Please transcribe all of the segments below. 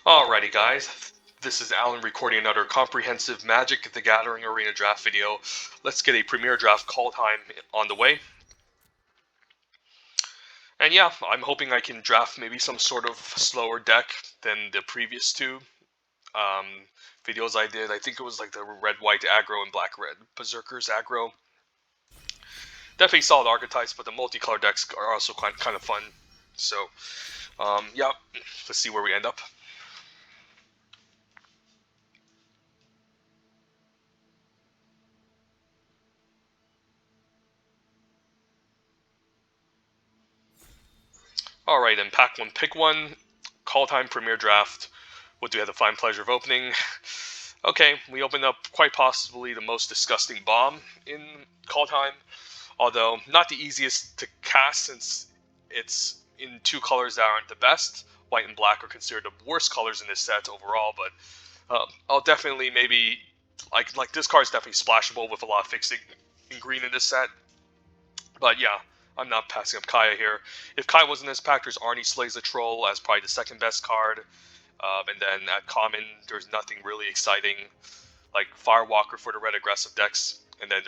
Alrighty guys, this is Alan recording another comprehensive Magic the Gathering Arena draft video. Let's get a premier draft Kaldheim on the way. And yeah, I'm hoping I can draft maybe some sort of slower deck than the previous two videos I did. I think it was like the red-white aggro and black-red Berserkers aggro. Definitely solid archetypes, but the multicolor decks are also kind of fun. So yeah, let's see where we end up. Alright, then pack one, pick one. Kaldheim Premier Draft. What do we have the fine pleasure of opening? Okay, we opened up quite possibly the most disgusting bomb in Kaldheim. Although, not the easiest to cast since it's in two colors that aren't the best. White and black are considered the worst colors in this set overall, but I'll definitely maybe... Like this card is definitely splashable with a lot of fixing in green in this set. But yeah, I'm not passing up Kaya here. If Kaya wasn't in this pack, there's Arnie Slays the Troll as probably the second best card. And then at common, there's nothing really exciting. Like Firewalker for the red aggressive decks. And then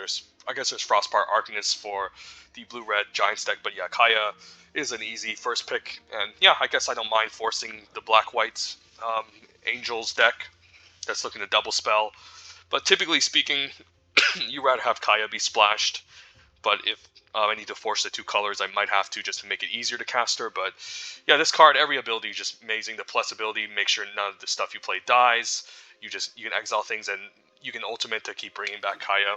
I guess there's Frostpart Arcanist for the blue-red Giants deck. But yeah, Kaya is an easy first pick. And yeah, I guess I don't mind forcing the black-white Angels deck that's looking to double spell. But typically speaking, you rather have Kaya be splashed. But if I need to force the two colors, I might have to just to make it easier to cast her. But yeah, this card, every ability is just amazing. The plus ability, make sure none of the stuff you play dies. You can exile things and you can ultimate to keep bringing back Kaya.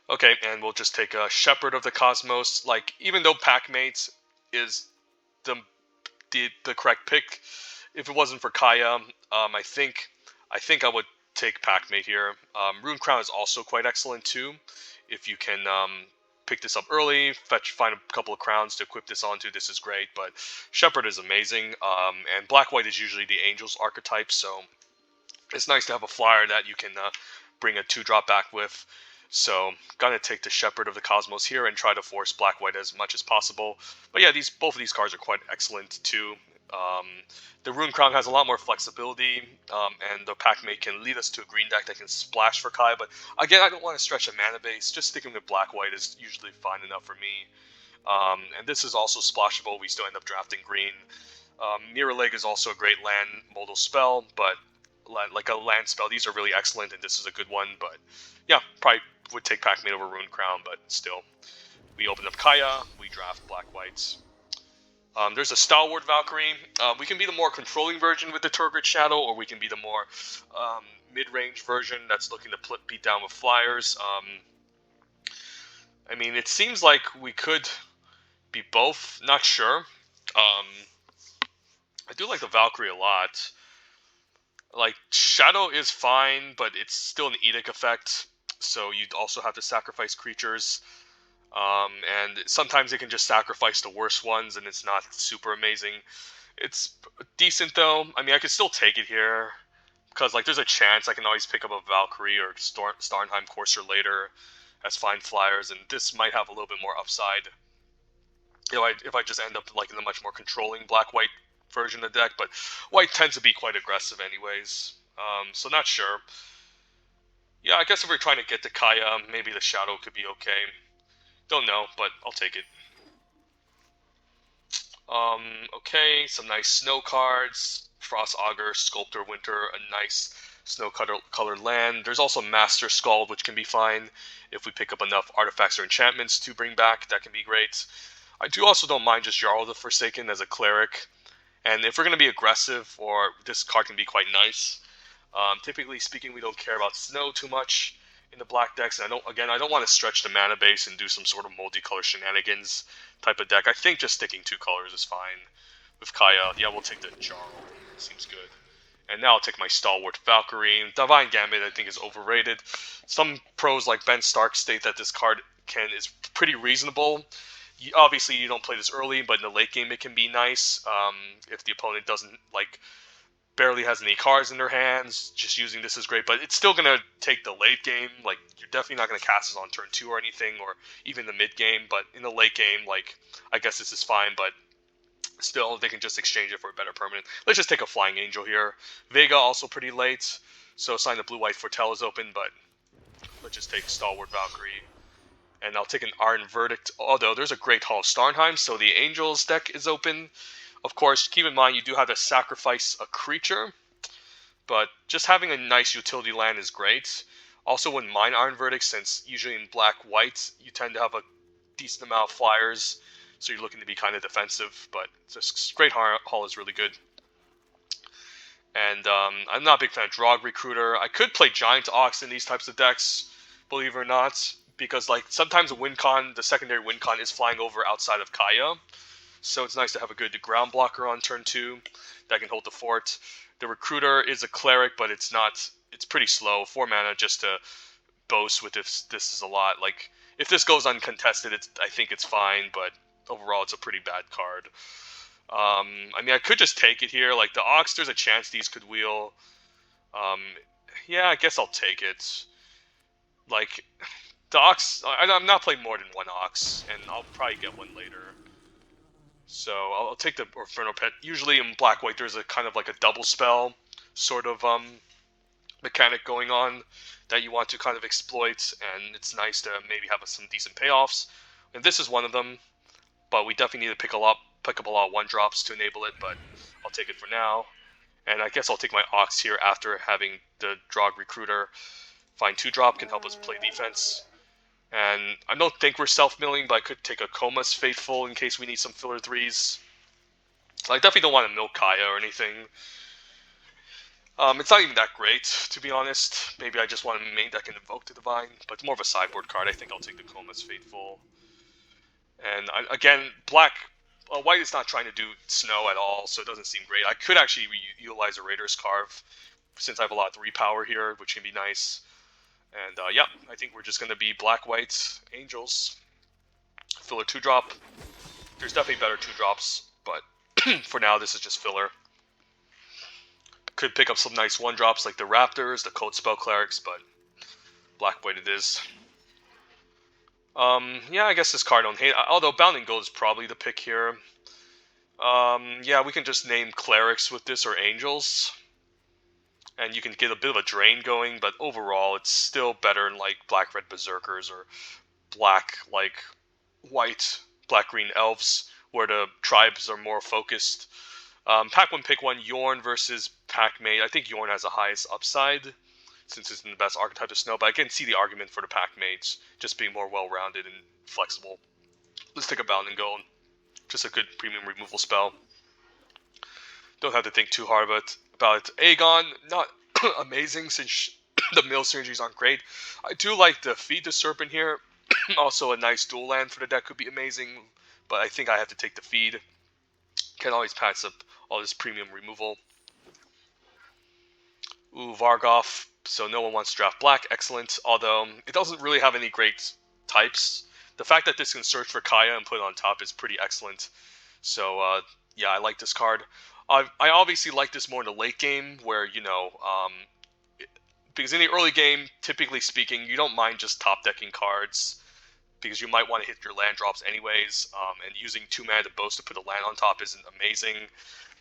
Okay, and we'll just take a Shepherd of the Cosmos. Like, even though Packmate is the correct pick, if it wasn't for Kaya, I think I would take Packmate here. Rune Crown is also quite excellent too. If you can pick this up early, find a couple of crowns to equip this onto, this is great. But Shepherd is amazing, and Black-White is usually the Angels archetype, so it's nice to have a flyer that you can bring a 2-drop back with. So, gonna take the Shepherd of the Cosmos here and try to force Black-White as much as possible. But yeah, both of these cards are quite excellent too. The Rune Crown has a lot more flexibility, and the Packmate can lead us to a green deck that can splash for Kai. But again, I don't want to stretch a mana base. Just sticking with Black-White is usually fine enough for me. And this is also splashable. We still end up drafting green. Mirror Lake is also a great land modal spell, but like a land spell, these are really excellent, and this is a good one. But yeah, probably would take Packmate over Rune Crown, but still. We open up Kaya, we draft Black-White. There's a Stalwart Valkyrie. We can be the more controlling version with the Turgid Shadow, or we can be the more mid-range version that's looking to beat down with flyers. I mean, it seems like we could be both. Not sure. I do like the Valkyrie a lot. Like, Shadow is fine, but it's still an Edict effect, so you'd also have to sacrifice creatures. And sometimes it can just sacrifice the worst ones, and it's not super amazing. It's decent, though. I mean, I could still take it here, because, like, there's a chance I can always pick up a Valkyrie or Starnheim Courser later as fine flyers, and this might have a little bit more upside. You know, if I just end up, like, in the much more controlling Black-White version of the deck, but White tends to be quite aggressive anyways, so not sure. Yeah, I guess if we're trying to get to Kaya, maybe the Shadow could be okay. Don't know, but I'll take it. Okay, some nice snow cards. Frost Augur, Sculptor Winter, a nice snow-colored land. There's also Master Scald, which can be fine. If we pick up enough artifacts or enchantments to bring back, that can be great. I also don't mind just Jarl the Forsaken as a cleric. And if we're going to be aggressive, or this card can be quite nice. Typically speaking, we don't care about snow too much in the black decks, and I don't want to stretch the mana base and do some sort of multicolor shenanigans type of deck. I think just sticking 2 colors is fine. With Kaya, yeah, we'll take the Jarl. Seems good. And now I'll take my Stalwart Valkyrie. Divine Gambit, I think, is overrated. Some pros like Ben Stark state that this card is pretty reasonable. Obviously, you don't play this early, but in the late game, it can be nice. If the opponent doesn't, like, barely has any cards in their hands, just using this is great, but it's still going to take the late game. Like, you're definitely not going to cast this on turn 2 or anything, or even the mid game, but in the late game, like, I guess this is fine, but Still, they can just exchange it for a better permanent. Let's just take a Flying Angel here. Vega also pretty late, so sign the blue-white Foretell is open, but let's just take Stalwart Valkyrie. And I'll take an Iron Verdict, although there's a Great Hall of Starnheim, so the Angels deck is open. Of course, keep in mind you do have to sacrifice a creature, but just having a nice utility land is great. Also wouldn't mind Iron Verdict, since usually in black-white you tend to have a decent amount of flyers, so you're looking to be kind of defensive, but this Great Hall is really good. And I'm not a big fan of Drog Recruiter. I could play Giant Ox in these types of decks, believe it or not, because like sometimes the secondary win con is flying over outside of Kaya, so it's nice to have a good ground blocker on turn 2 that can hold the fort. The Recruiter is a cleric, but it's pretty slow. 4 mana just to boast with this is a lot. Like, if this goes uncontested, I think it's fine, but overall it's a pretty bad card. I mean, I could just take it here. Like, the Ox, there's a chance these could wheel. Yeah, I guess I'll take it. Like, the Ox, I'm not playing more than one Ox, and I'll probably get one later. So I'll take the Inferno Pet. Usually in black-white, there's a kind of like a double spell sort of mechanic going on that you want to kind of exploit, and it's nice to maybe have some decent payoffs. And this is one of them, but we definitely need to pick up a lot of 1-drops to enable it, but I'll take it for now. And I guess I'll take my Ox here after having the Drog Recruiter. Fine 2-drop can help us play defense. And I don't think we're self-milling, but I could take a Coma's Faithful in case we need some filler 3s. I definitely don't want to milk Kaya or anything. It's not even that great, to be honest. Maybe I just want to main deck and Invoke the Divine, but it's more of a sideboard card. I think I'll take the Coma's Faithful. And again, white is not trying to do snow at all, so it doesn't seem great. I could actually utilize a Raider's Carve, since I have a lot of 3-power here, which can be nice. And yeah, I think we're just going to be black-white Angels. Filler 2-drop. There's definitely better 2-drops, but for now this is just filler. Could pick up some nice 1-drops like the Raptors, the Code Spell Clerics, but black-white it is. Yeah, I guess this card I don't hate. Although Bounding Gold is probably the pick here. Yeah, we can just name Clerics with this or Angels. And you can get a bit of a drain going, but overall it's still better than like black-red Berserkers or black-white, black-green Elves, where the tribes are more focused. Pack 1, pick 1, Yorn versus Pack-Mate. I think Yorn has the highest upside, since it's in the best archetype of Snow, but I can see the argument for the Pack-Mates just being more well-rounded and flexible. Let's take a Bounding Gold. Just a good premium removal spell. Don't have to think too hard about it. Aegon, not amazing since the mill synergies aren't great. I do like the Feed the Serpent here. Also a nice dual land for the deck could be amazing, but I think I have to take the Feed. Can always pass up all this premium removal. Ooh, Vargoth, so no one wants to draft black, excellent. Although, it doesn't really have any great types. The fact that this can search for Kaya and put it on top is pretty excellent. So, yeah, I like this card. I obviously like this more in the late game, where, you know, because in the early game, typically speaking, you don't mind just top decking cards, because you might want to hit your land drops anyways, and using 2 mana to boast to put a land on top isn't amazing.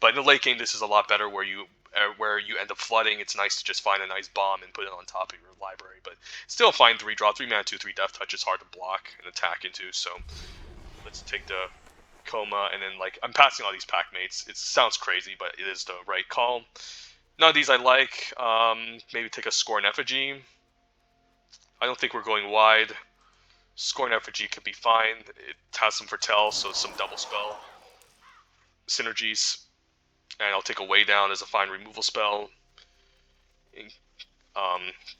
But in the late game, this is a lot better, where you end up flooding. It's nice to just find a nice bomb and put it on top of your library. But still, fine 3-drop, 3 mana, 2/3 Death Touch is hard to block and attack into. So let's take the Coma, and then like I'm passing all these Pack-Mates. It sounds crazy, but it is the right call. None of these I like. Maybe take a Scorn Effigy. I don't think we're going wide. Scorn Effigy could be fine. It has some Foretell, so some double spell synergies. And I'll take a Way Down as a fine removal spell.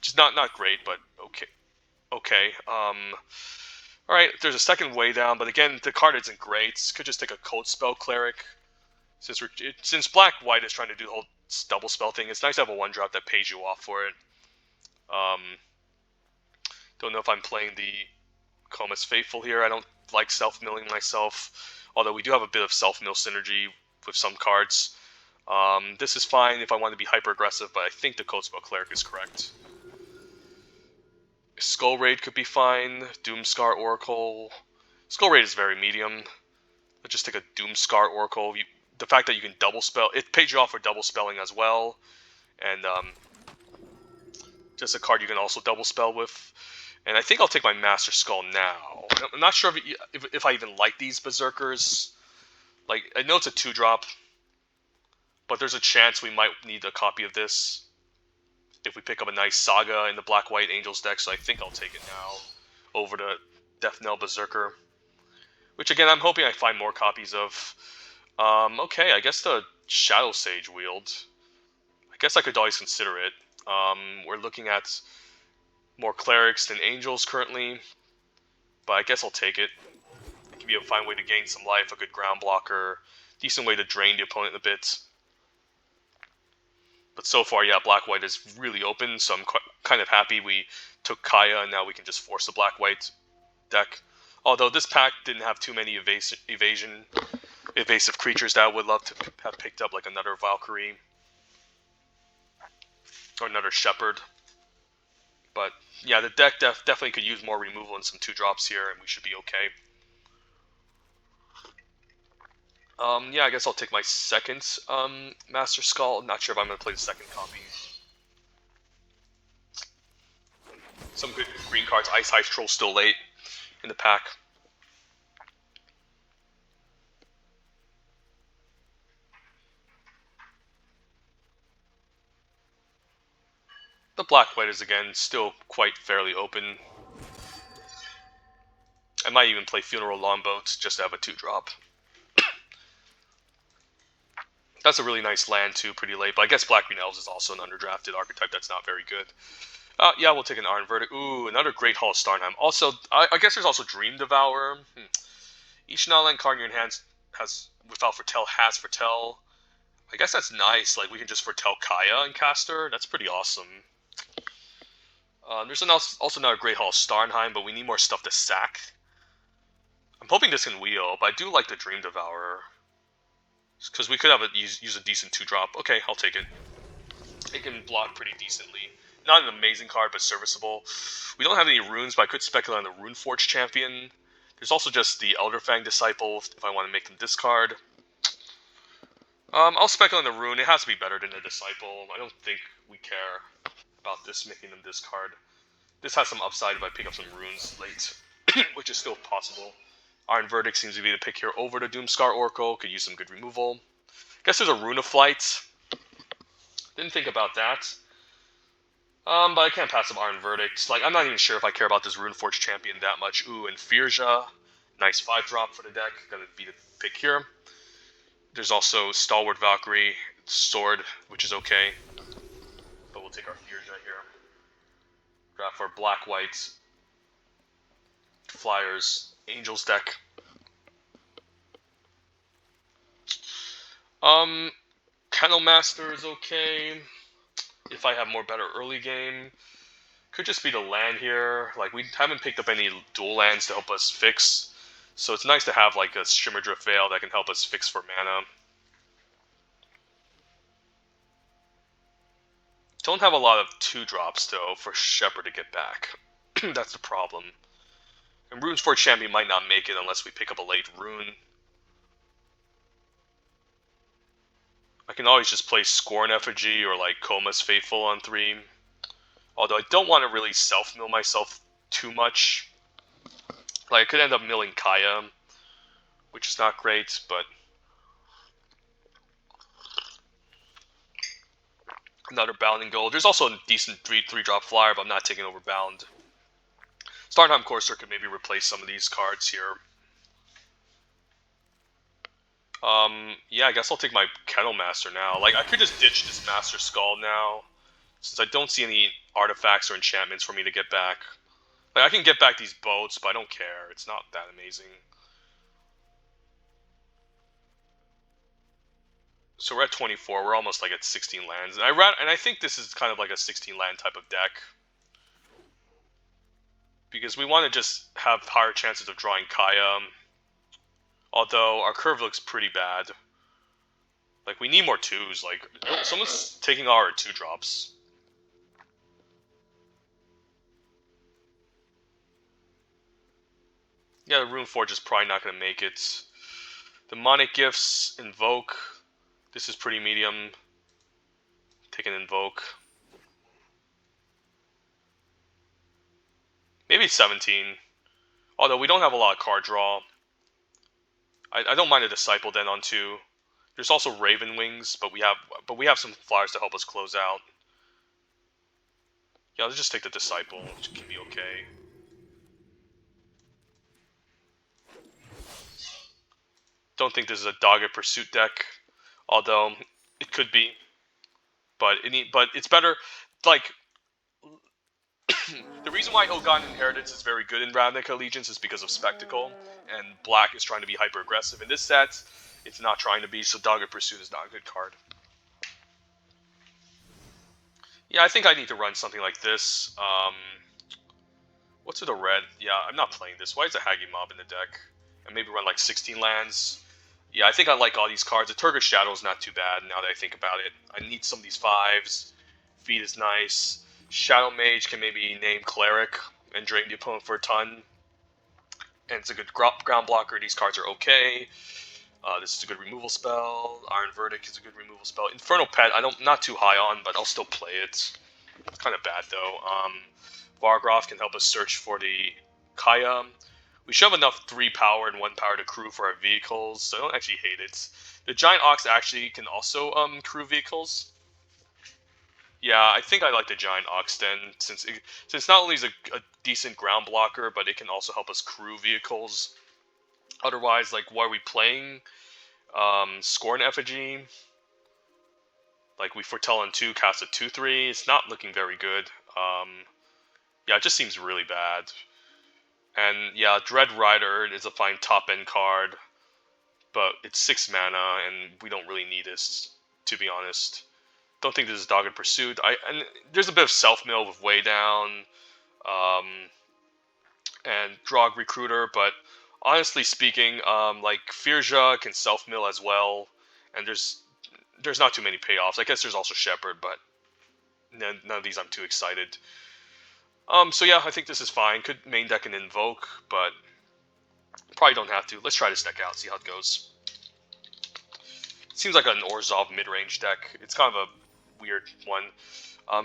Just not great, but okay. Okay. Alright, there's a second Way Down, but again, the card isn't great. Could just take a Code Spell Cleric. Since black-white is trying to do the whole double spell thing, it's nice to have a 1-drop that pays you off for it. Don't know if I'm playing the Coma's Faithful here. I don't like self-milling myself, although we do have a bit of self-mill synergy with some cards. This is fine if I want to be hyper-aggressive, but I think the Code Spell Cleric is correct. Skull Raid could be fine. Doomscar Oracle. Skull Raid is very medium. Let's just take a Doomscar Oracle. The fact that you can double spell, it pays you off for double spelling as well, and just a card you can also double spell with. And I think I'll take my Master Skull now. I'm not sure if I even like these Berserkers. Like, I know it's a 2-drop, but there's a chance we might need a copy of this if we pick up a nice Saga in the Black-White Angels deck, so I think I'll take it now over to Death Knell Berserker. Which, again, I'm hoping I find more copies of. Okay, I guess the Shadow Sage wield. I guess I could always consider it. We're looking at more Clerics than Angels currently, but I guess I'll take it. It can be a fine way to gain some life, a good ground blocker, decent way to drain the opponent a bit. But so far, yeah, Black-White is really open, so I'm kind of happy we took Kaya, and now we can just force the Black-White deck. Although this pack didn't have too many evasive creatures that I would love to have picked up, like another Valkyrie or another Shepherd. But yeah, the deck definitely could use more removal and some 2-drops here, and we should be okay. Yeah, I guess I'll take my second Master Skull. Not sure if I'm going to play the second copy. Some good green cards. Ice Heist Troll still late in the pack. The Black-White is, again, still quite fairly open. I might even play Funeral Longboat just to have a 2-drop. That's a really nice land, too, pretty late. But I guess Black Green Elves is also an underdrafted archetype that's not very good. Yeah, we'll take an Iron Verdict. Ooh, another Great Hall of Starnheim. Also, I guess there's also Dream Devourer. Each non-land card in your hands has, without Foretell, has Foretell. I guess that's nice. Like, we can just Foretell Kaya and Caster. That's pretty awesome. There's also another Great Hall of Starnheim, but we need more stuff to sack. I'm hoping this can wheel, but I do like the Dream Devourer. Because we could have use a decent 2-drop. Okay, I'll take it. It can block pretty decently. Not an amazing card, but serviceable. We don't have any runes, but I could speculate on the Runeforge Champion. There's also just the Elderfang Disciple, if I want to make them discard. I'll speculate on the Rune. It has to be better than the Disciple. I don't think we care about this making them discard. This has some upside if I pick up some runes late, which is still possible. Iron Verdict seems to be the pick here over the Doomscar Oracle. Could use some good removal. Guess there's a Rune of Flight. Didn't think about that. But I can't pass up Iron Verdict. Like, I'm not even sure if I care about this Runeforge Champion that much. Ooh, and Firja. Nice 5-drop for the deck. Gonna be the pick here. There's also Stalwart Valkyrie, Sword, which is okay. But we'll take our Firja here. Draft our Black-White Flyers Angels deck. Kennel Master is okay. If I have more better early game. Could just be the land here. Like, we haven't picked up any dual lands to help us fix. So it's nice to have like a Shimmerdrift Veil that can help us fix for mana. Don't have a lot of 2-drops though for Shepherd to get back. That's the problem. And Runeforge Champion might not make it unless we pick up a late rune. I can always just play Scorn Effigy or like Coma's Faithful on 3. Although I don't want to really self-mill myself too much. Like, I could end up milling Kaya, which is not great, but another Bound in Gold. There's also a decent 3-drop flyer, but I'm not taking over Bound. Starnheim Courser could maybe replace some of these cards here. Yeah, I guess I'll take my Kennel Master now. Like, I could just ditch this Master Skull now, since I don't see any artifacts or enchantments for me to get back. Like, I can get back these boats, but I don't care. It's not that amazing. So we're at 24. We're almost like at 16 lands. And I think this is kind of like a 16 land type of deck. Because we want to just have higher chances of drawing Kaya. Although our curve looks pretty bad. Like, we need more 2s. Like, someone's taking our 2-drops. Yeah, the Runeforge is probably not going to make it. Demonic Gifts, Invoke. This is pretty medium. Take an Invoke. Maybe 17. Although we don't have a lot of card draw. I don't mind a Disciple then on 2. There's also Raven Wings, but we have some flyers to help us close out. Yeah, let's just take the Disciple, which can be okay. Don't think this is a Dogged Pursuit deck, although it could be. But it's better. Like, the reason why Ilgan Inheritance is very good in Ravnica Allegiance is because of Spectacle, and Black is trying to be hyper-aggressive. In this set, it's not trying to be, so Dogged Pursuit is not a good card. Yeah, I think I need to run something like this. What's with a red? Yeah, I'm not playing this. Why is a Hagi Mob in the deck? And maybe run like 16 lands. Yeah, I think I like all these cards. The Turkish Shadow is not too bad now that I think about it. I need some of these 5s. Feed is nice. Shadow Mage can maybe name Cleric and drain the opponent for a ton. And it's a good ground blocker. These cards are okay. This is a good removal spell. Iron Verdict is a good removal spell. Infernal Pet, not too high on, but I'll still play it. It's kind of bad though. Vargroth can help us search for the Kaya. We should have enough 3 power and 1 power to crew for our vehicles, so I don't actually hate it. The Giant Ox actually can also crew vehicles. Yeah, I think I like the Giant Ox then, since not only is it a decent ground blocker, but it can also help us crew vehicles. Otherwise, like, what are we playing? Scorn Effigy. Like, we foretell on 2, cast a 2/3. It's not looking very good. Yeah, it just seems really bad. And yeah, Dread Rider is a fine top-end card, but it's 6 mana, and we don't really need this, to be honest. Don't think this is Dogged Pursuit. And there's a bit of self-mill with Way Down, and Drog Recruiter, but honestly speaking, like Firja can self-mill as well, and there's not too many payoffs. I guess there's also Shepherd, but none of these I'm too excited. So yeah, I think this is fine. Could main deck an Invoke, but probably don't have to. Let's try this deck out, see how it goes. Seems like an Orzhov mid-range deck. It's kind of a weird one.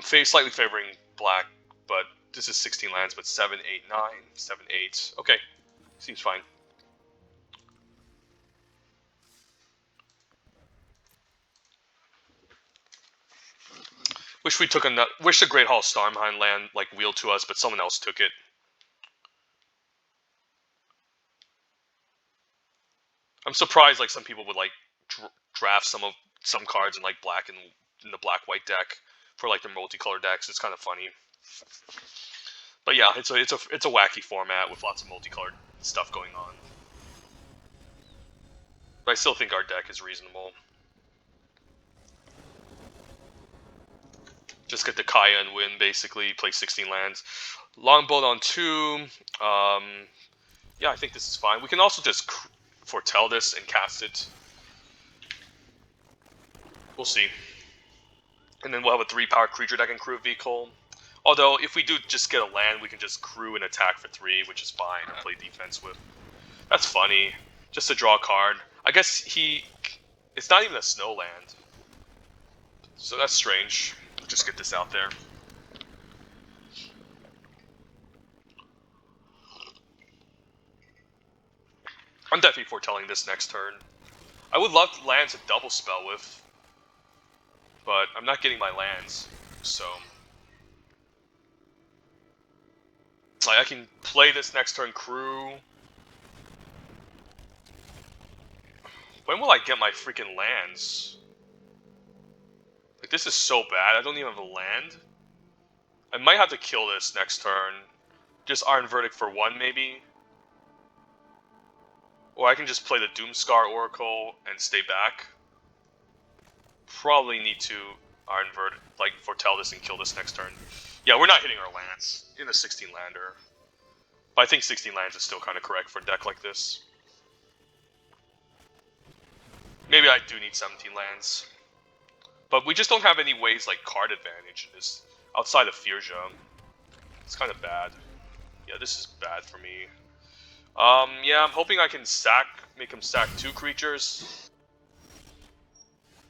Slightly favoring Black, but this is 16 lands, but 7, 8, 9, 7, 8. Okay, seems fine. Wish the Great Hall Stormhind land like wheeled to us, but someone else took it. I'm surprised like some people would like draft some cards in like Black and in the Black-White deck for like the multicolor decks. It's kind of funny. But yeah, it's a wacky format with lots of multicolored stuff going on. But I still think our deck is reasonable. Just get the Kaya and win, basically. Play 16 lands. Longbolt on 2. Yeah, I think this is fine. We can also just foretell this and cast it. We'll see. And then we'll have a 3-power creature that can crew a vehicle. Although, if we do just get a land, we can just crew and attack for 3, which is fine, and play defense with. That's funny. Just to draw a card. I guess it's not even a snow land. So that's strange. Just get this out there. I'm definitely foretelling this next turn. I would love lands to double spell with, but I'm not getting my lands, so like I can play this next turn crew. When will I get my freaking lands? Like, this is so bad. I don't even have a land. I might have to kill this next turn. Just Iron Verdict for 1, maybe. Or I can just play the Doomscar Oracle and stay back. Probably need to Iron Verdict, like, foretell this and kill this next turn. Yeah, we're not hitting our lands in a 16-lander. But I think 16 lands is still kind of correct for a deck like this. Maybe I do need 17 lands. But we just don't have any ways like card advantage in this outside of Firja. It's kind of bad. Yeah, this is bad for me. Yeah, I'm hoping I can sack make him sack 2 creatures.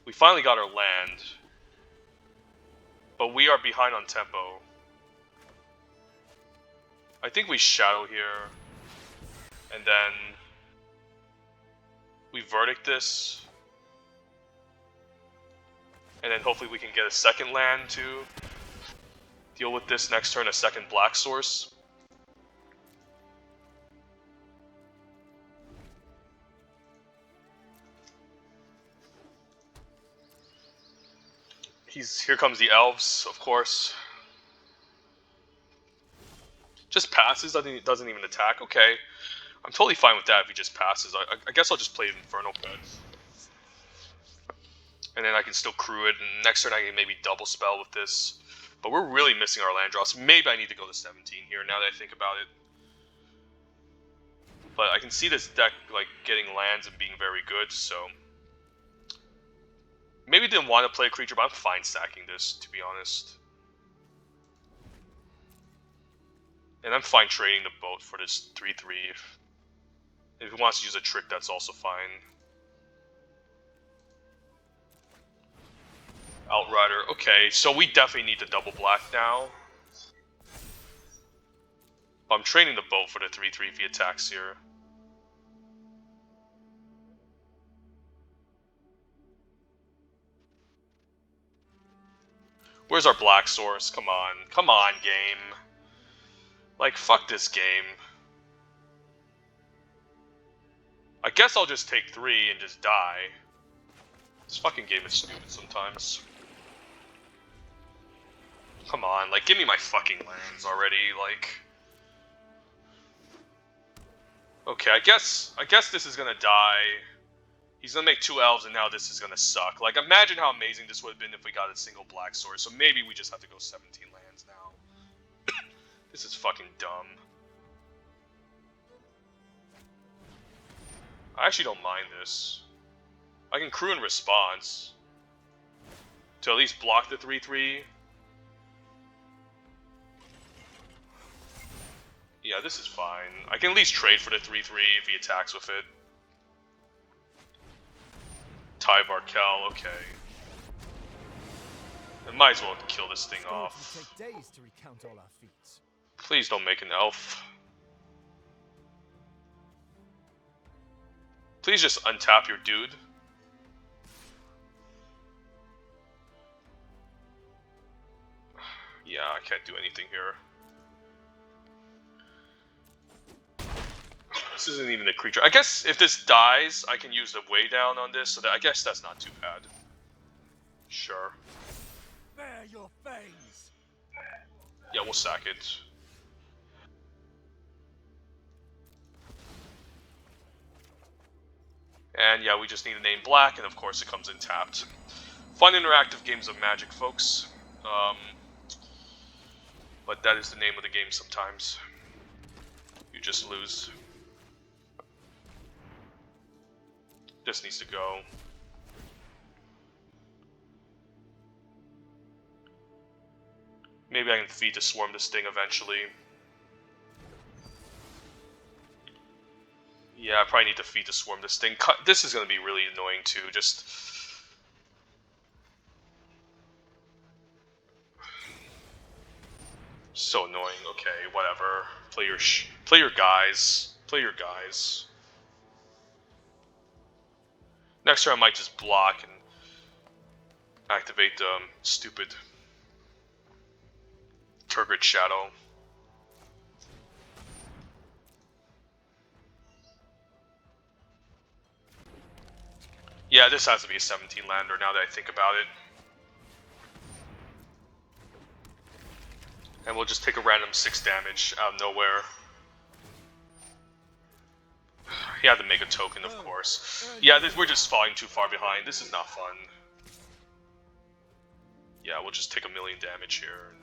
We finally got our land. But we are behind on tempo. I think we shadow here. And then we verdict this. And then hopefully we can get a second land to deal with this next turn, a second black source. Here comes the elves, of course. Just passes, doesn't even attack. Okay, I'm totally fine with that if he just passes. I guess I'll just play Infernal Pet. And then I can still crew it, and next turn I can maybe double spell with this. But we're really missing our land draws. Maybe I need to go to 17 here, now that I think about it. But I can see this deck like getting lands and being very good, so... Maybe didn't want to play a creature, but I'm fine stacking this, to be honest. And I'm fine trading the boat for this 3-3. If he wants to use a trick, that's also fine. Outrider. Okay, so we definitely need to double black now. But I'm trading the boat for the 3-3 if he attacks here. Where's our black source? Come on. Come on, game. Like, fuck this game. I guess I'll just take 3 and just die. This fucking game is stupid sometimes. Come on, like, give me my fucking lands already, like... Okay, I guess this is gonna die. He's gonna make 2 elves, and now this is gonna suck. Like, imagine how amazing this would have been if we got a single black source. So maybe we just have to go 17 lands now. This is fucking dumb. I actually don't mind this. I can crew in response to at least block the 3-3. Yeah, this is fine. I can at least trade for the 3-3 if he attacks with it. Ty Varkel, okay. I might as well kill this thing off. Take days to recount all our feats. Please don't make an elf. Please just untap your dude. Yeah, I can't do anything here. This isn't even a creature. I guess if this dies, I can use the way down on this, so that I guess that's not too bad. Sure. Bare your fangs. Yeah, we'll sack it. And yeah, we just need to name black, and of course it comes in tapped. Fun interactive games of Magic, folks. But that is the name of the game sometimes. You just lose. This needs to go. Maybe I can feed to swarm this thing eventually. Yeah, I probably need to feed to swarm this thing. This is going to be really annoying too, just... So annoying. Okay, whatever. Play your guys. Play your guys. Next turn I might just block and activate the stupid Turgid Shadow. Yeah, this has to be a 17 lander now that I think about it. And we'll just take a random 6 damage out of nowhere. He had to make a token, of course. Yeah, we're just falling too far behind. This is not fun. Yeah, we'll just take 1,000,000 damage here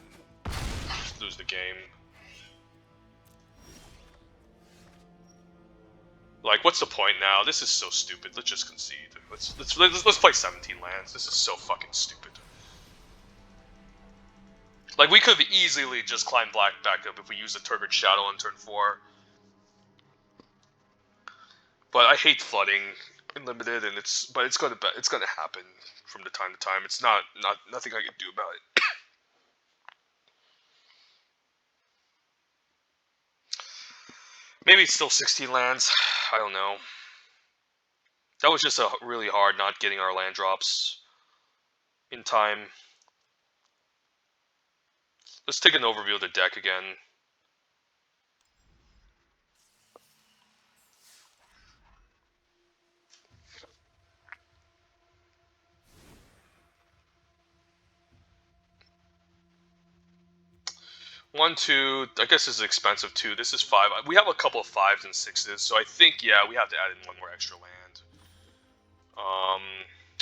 and lose the game. Like, what's the point now? This is so stupid. Let's just concede. Let's play 17 lands. This is so fucking stupid. Like, we could have easily just climbed black back up if we used the Turgid Shadow on turn 4. But I hate flooding in limited, and it's gonna happen from the time to time. It's nothing I can do about it. Maybe it's still 16 lands. I don't know. That was just really hard not getting our land drops in time. Let's take an overview of the deck again. One, two. I guess this is expensive too. This is 5. We have a couple of 5s and 6s, so I think yeah, we have to add in one more extra land.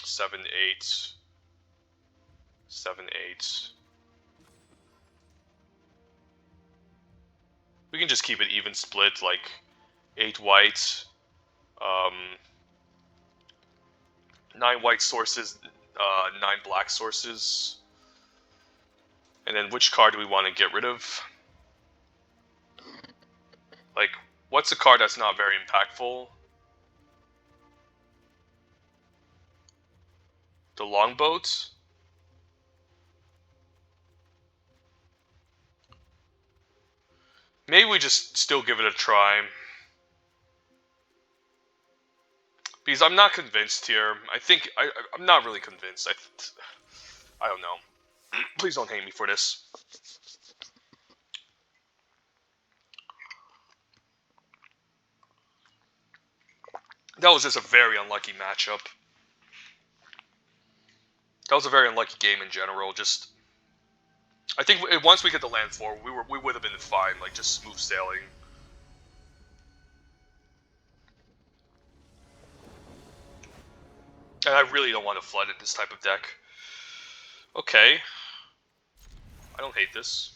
7, 8, 7, 8. We can just keep it even split, like 8 white, 9 white sources, 9 black sources. And then which card do we want to get rid of? Like, what's a card that's not very impactful? The longboat? Maybe we just still give it a try. Because I'm not convinced here. I'm not really convinced. I don't know. Please don't hate me for this. That was just a very unlucky matchup. That was a very unlucky game in general. Just, I think once we get the land 4, we would have been fine. Like just smooth sailing. And I really don't want to flood in this type of deck. Okay. I don't hate this.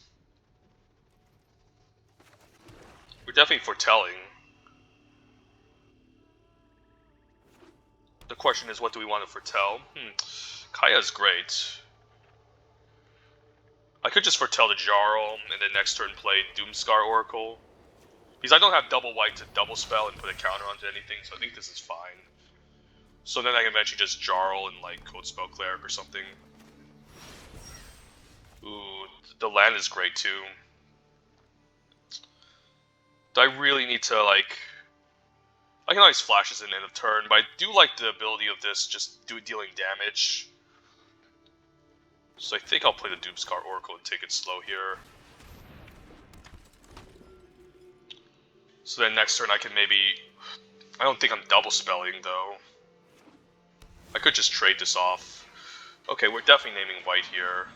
We're definitely foretelling. The question is, what do we want to foretell? Kaya's great. I could just foretell the Jarl, and then next turn play Doomscar Oracle. Because I don't have double white to double spell and put a counter onto anything, so I think this is fine. So then I can eventually just Jarl and like Code Spell Cleric or something. Ooh, the land is great too. Do I really need to like... I can always flash this in end of turn, but I do like the ability of this just dealing damage. So I think I'll play the Doomscar Oracle and take it slow here. So then next turn I can maybe... I don't think I'm double spelling though. I could just trade this off. Okay, we're definitely naming white here.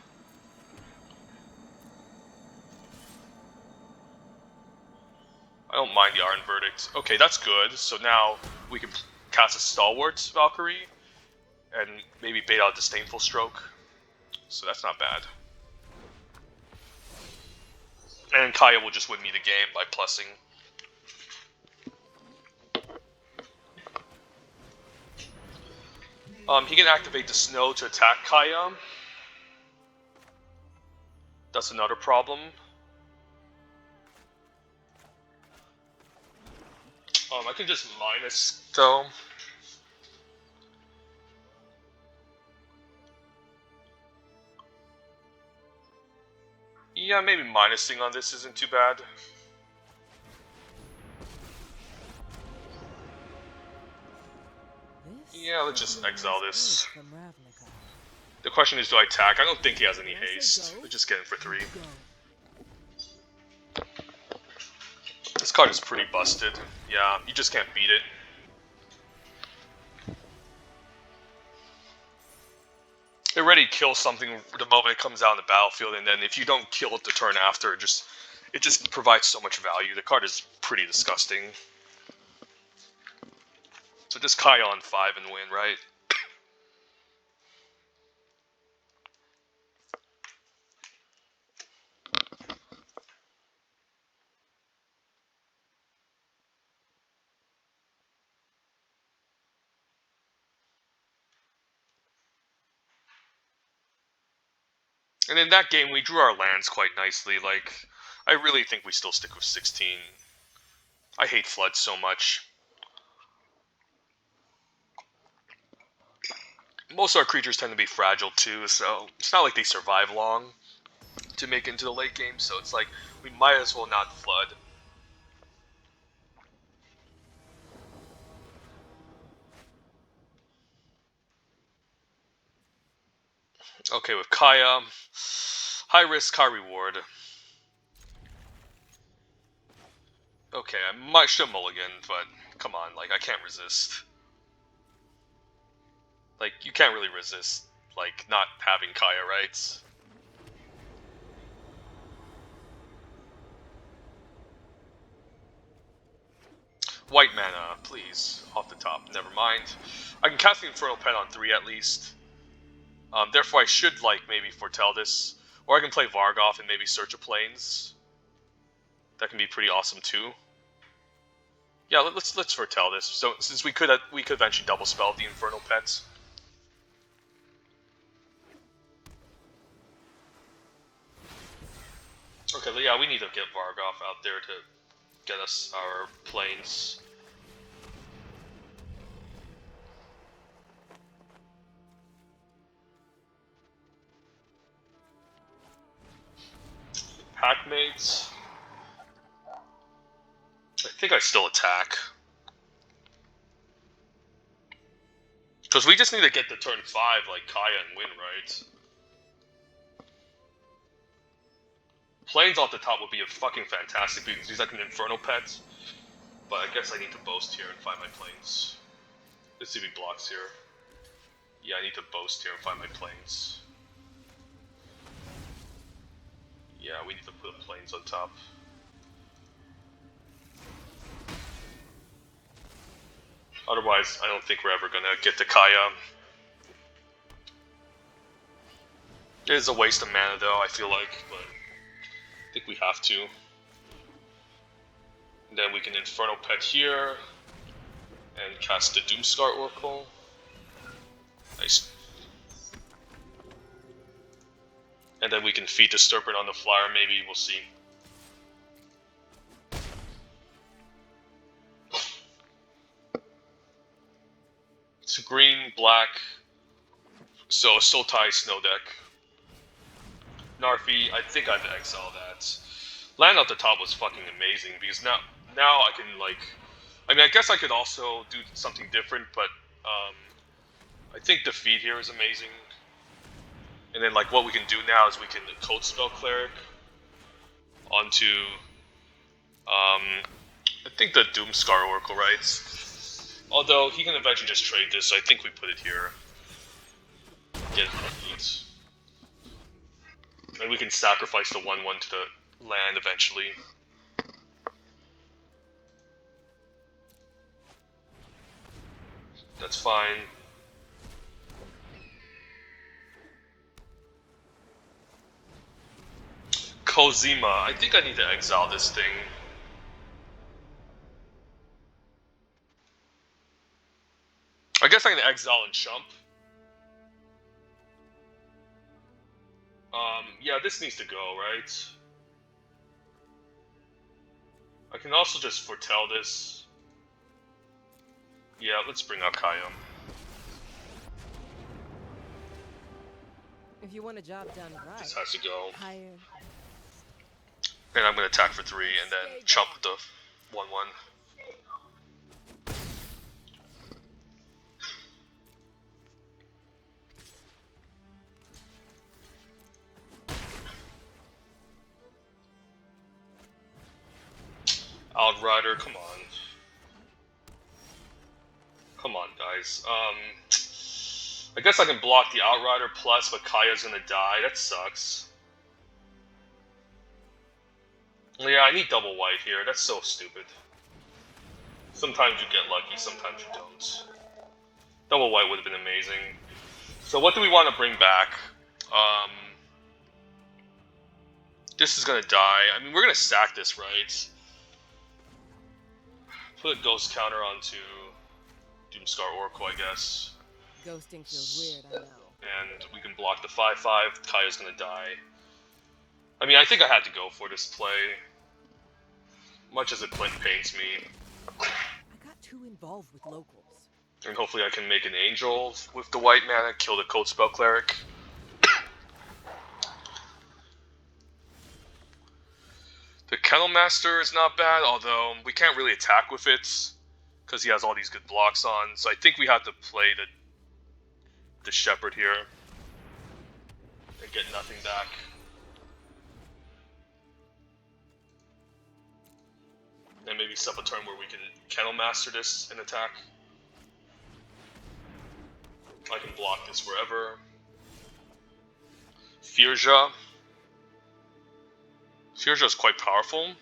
I don't mind the Iron Verdict. Okay, that's good. So now we can cast a Stalwart Valkyrie and maybe bait out Disdainful Stroke. So that's not bad. And Kaya will just win me the game by plussing. He can activate the Snow to attack Kaya. That's another problem. I can just minus though. Yeah, maybe minusing on this isn't too bad. Yeah, let's just exile this. The question is, do I attack? I don't think he has any haste. Let's just get him for 3. This card is pretty busted. Yeah, you just can't beat it. It already kills something the moment it comes out on the battlefield, and then if you don't kill it the turn after, it just provides so much value. The card is pretty disgusting. So just Kaya on 5 and win, right? And in that game, we drew our lands quite nicely. Like, I really think we still stick with 16. I hate Flood so much. Most of our creatures tend to be fragile too, so it's not like they survive long to make it into the late game, so it's like we might as well not flood. Okay, with Kaya, high risk, high reward. Okay, I might should mulligan, but come on, like I can't resist. Like you can't really resist, like not having Kaya, right? White mana, please, off the top. Never mind. I can cast the Infernal Pen on 3 at least. Therefore, I should like maybe foretell this, or I can play Vargoth and maybe Search of Plains. That can be pretty awesome too. Yeah, let's foretell this. So since we could eventually double spell the Infernal Pets. Okay, yeah, we need to get Vargoth out there to get us our planes. Packmates. I think I still attack. Because we just need to get to turn 5 like Kaya and win, right? Planes off the top would be a fucking fantastic because he's like an Infernal Pet. But I guess I need to boast here and find my planes. Let's see if he blocks here. Yeah, I need to boast here and find my planes. Yeah, we need to put planes on top. Otherwise, I don't think we're ever gonna get to Kaya. It is a waste of mana though, I feel like, but I think we have to. And then we can Infernal Pet here and cast the Doomscar Oracle. Nice. And then we can feed the Serpent on the flyer, maybe, we'll see. It's green, black, so Sultai Snow Deck. Narfi, I think I've exiled that. Land at the top was fucking amazing, because now I can, like... I mean, I guess I could also do something different, but I think the feed here is amazing. And then, like, what we can do now is we can Code Spell Cleric onto, I think the Doomscar Oracle, right? Although, he can eventually just trade this, so I think we put it here. Get it complete. And we can sacrifice the 1/1 to the land eventually. That's fine. Kozima. I think I need to exile this thing. I guess I can exile and chump. Yeah, this needs to go, right? I can also just foretell this. Yeah, let's bring out Kaya. If you want a job done right, This has to go. hire. And I'm gonna attack for 3 and then chump with the 1/1. Outrider, come on. Come on, guys. I guess I can block the Outrider plus, but Kaya's gonna die. That sucks. Yeah, I need double white here. That's so stupid. Sometimes you get lucky, sometimes you don't. Double white would have been amazing. So what do we want to bring back? This is gonna die. I mean, we're gonna sack this, right? Put a ghost counter onto Doomscar Oracle, I guess. Ghosting feels weird, I know. And we can block the 5/5. Kaya's gonna die. I mean, I think I had to go for this play. Much as it pains me. I got too involved with locals. And hopefully I can make an angel with the white mana, kill the Cold Spell Cleric. The Kennel Master is not bad, although we can't really attack with it because he has all these good blocks on. So I think we have to play the Shepherd here and get nothing back. And maybe set up a turn where we can Kennel Master this and attack. I can block this wherever. Firja. Firja is quite powerful,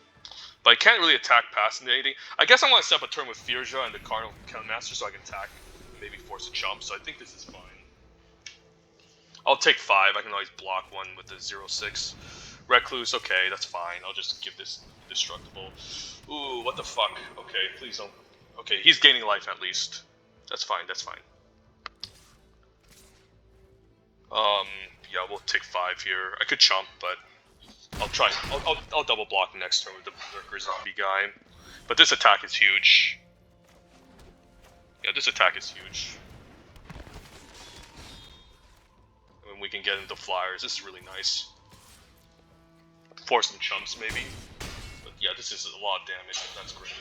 but I can't really attack past anything. I guess I want to set up a turn with Firja and the Cardinal Kennel Master so I can attack and maybe force a jump, so I think this is fine. I'll take 5, I can always block one with the 0/6. Recluse, okay, that's fine. I'll just give this destructible. Ooh, what the fuck? Okay, please don't. Okay, he's gaining life at least. That's fine, that's fine. Yeah, we'll take 5 here. I could chump, but I'll try. I'll double block next turn with the Berserker Zombie guy. But this attack is huge. Yeah, this attack is huge. And we can get into flyers. This is really nice. Force some chumps, maybe. But yeah, this is a lot of damage. That's great.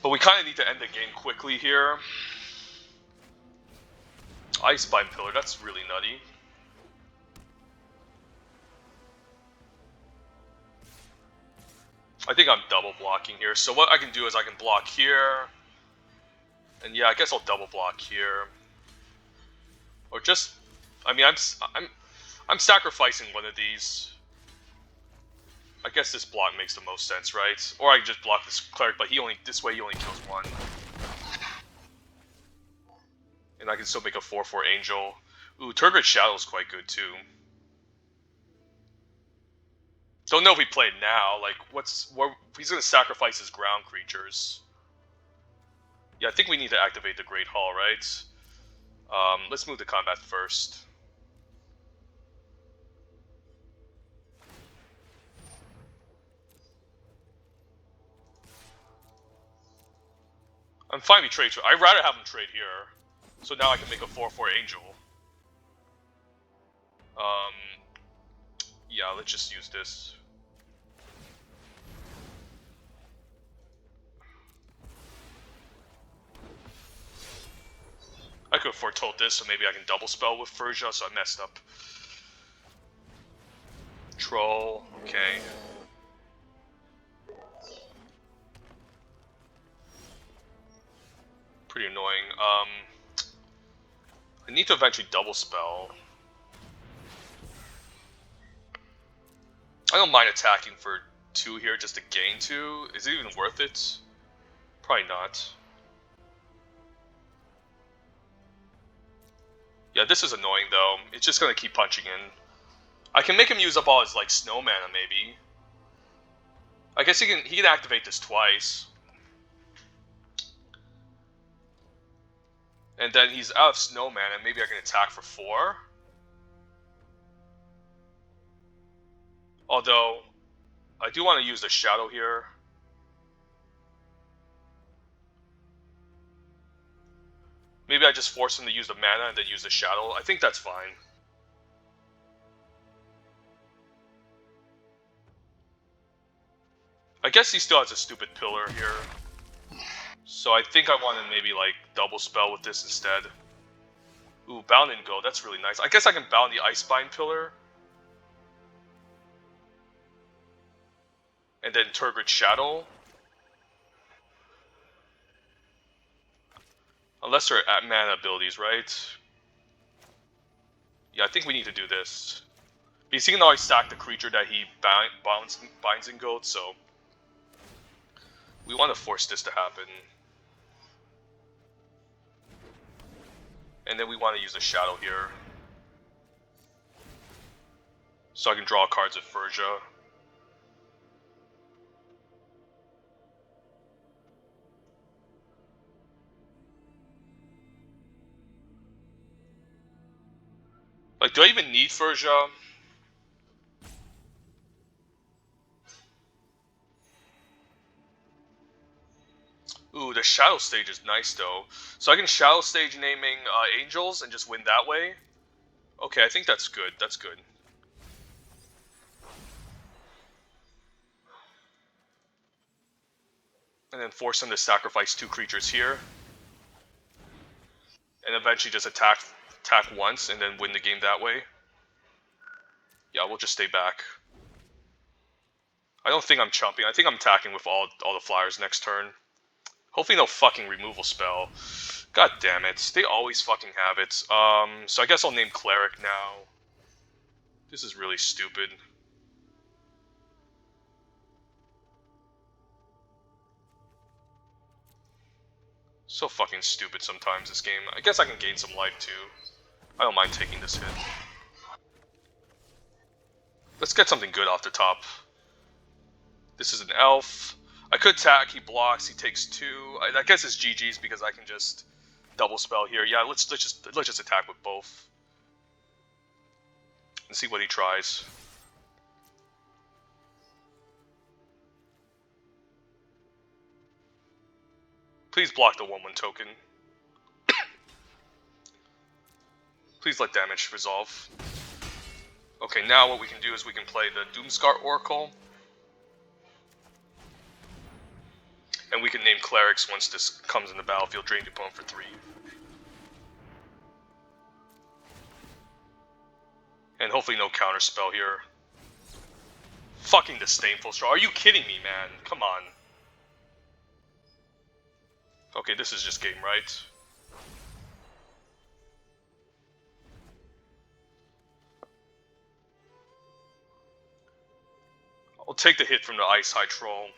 But we kind of need to end the game quickly here. Icebind Pillar, that's really nutty. I think I'm double blocking here. So what I can do is I can block here. And yeah, I guess I'll double block here. Or just, I mean, I'm sacrificing one of these. I guess this block makes the most sense, right? Or I can just block this cleric, but this way he only kills one. And I can still make a 4/4 angel. Ooh, Turgid Shadow is quite good too. Don't know if we play it now. Like, he's gonna sacrifice his ground creatures. Yeah, I think we need to activate the Great Hall, right? Let's move to combat first. I'm fine with trade. I'd rather have him trade here. So now I can make a 4/4 angel. Yeah, let's just use this. I could have foretold this, so maybe I can double spell with Firja, so I messed up. Troll, okay. Pretty annoying. I need to eventually double spell. I don't mind attacking for 2 here just to gain 2. Is it even worth it? Probably not. Yeah, this is annoying though. It's just gonna keep punching in. I can make him use up all his like snow mana maybe. I guess he can activate this twice. And then he's out of snow mana, and maybe I can attack for 4. Although, I do want to use the shadow here. Maybe I just force him to use the mana and then use the shadow. I think that's fine. I guess he still has a stupid pillar here. So I think I want to maybe like double spell with this instead. Ooh, Bound and Go, that's really nice. I guess I can bound the Icebind Pillar. And then Turgid Shadow. Unless they're at mana abilities, right? Yeah, I think we need to do this. Because he can always sack the creature that he binds in gold, so we want to force this to happen. And then we want to use a shadow here. So I can draw cards with Firja. Like, Like, do I even need Furja? Ooh, the Shadow Stage is nice, though. So I can Shadow Stage naming Angels and just win that way? Okay, I think that's good. That's good. And then force them to sacrifice 2 creatures here. And eventually just attack once and then win the game that way. Yeah, we'll just stay back. I don't think I'm chumping. I think I'm attacking with all the flyers next turn. Hopefully no fucking removal spell. God damn it. They always fucking have it. So I guess I'll name Cleric now. This is really stupid. So fucking stupid sometimes, this game. I guess I can gain some life, too. I don't mind taking this hit. Let's get something good off the top. This is an elf. I could attack, he blocks, he takes 2. I guess it's GG's because I can just double spell here. Yeah, let's just attack with both. And see what he tries. Please block the 1/1 token. Please let damage resolve. Okay, now what we can do is we can play the Doomscar Oracle. And we can name Clerics once this comes in the battlefield, drain the opponent for 3. And hopefully no counter spell here. Fucking Disdainful Straw. Are you kidding me, man? Come on. Okay, this is just game, right? I'll take the hit from the Ice High Troll.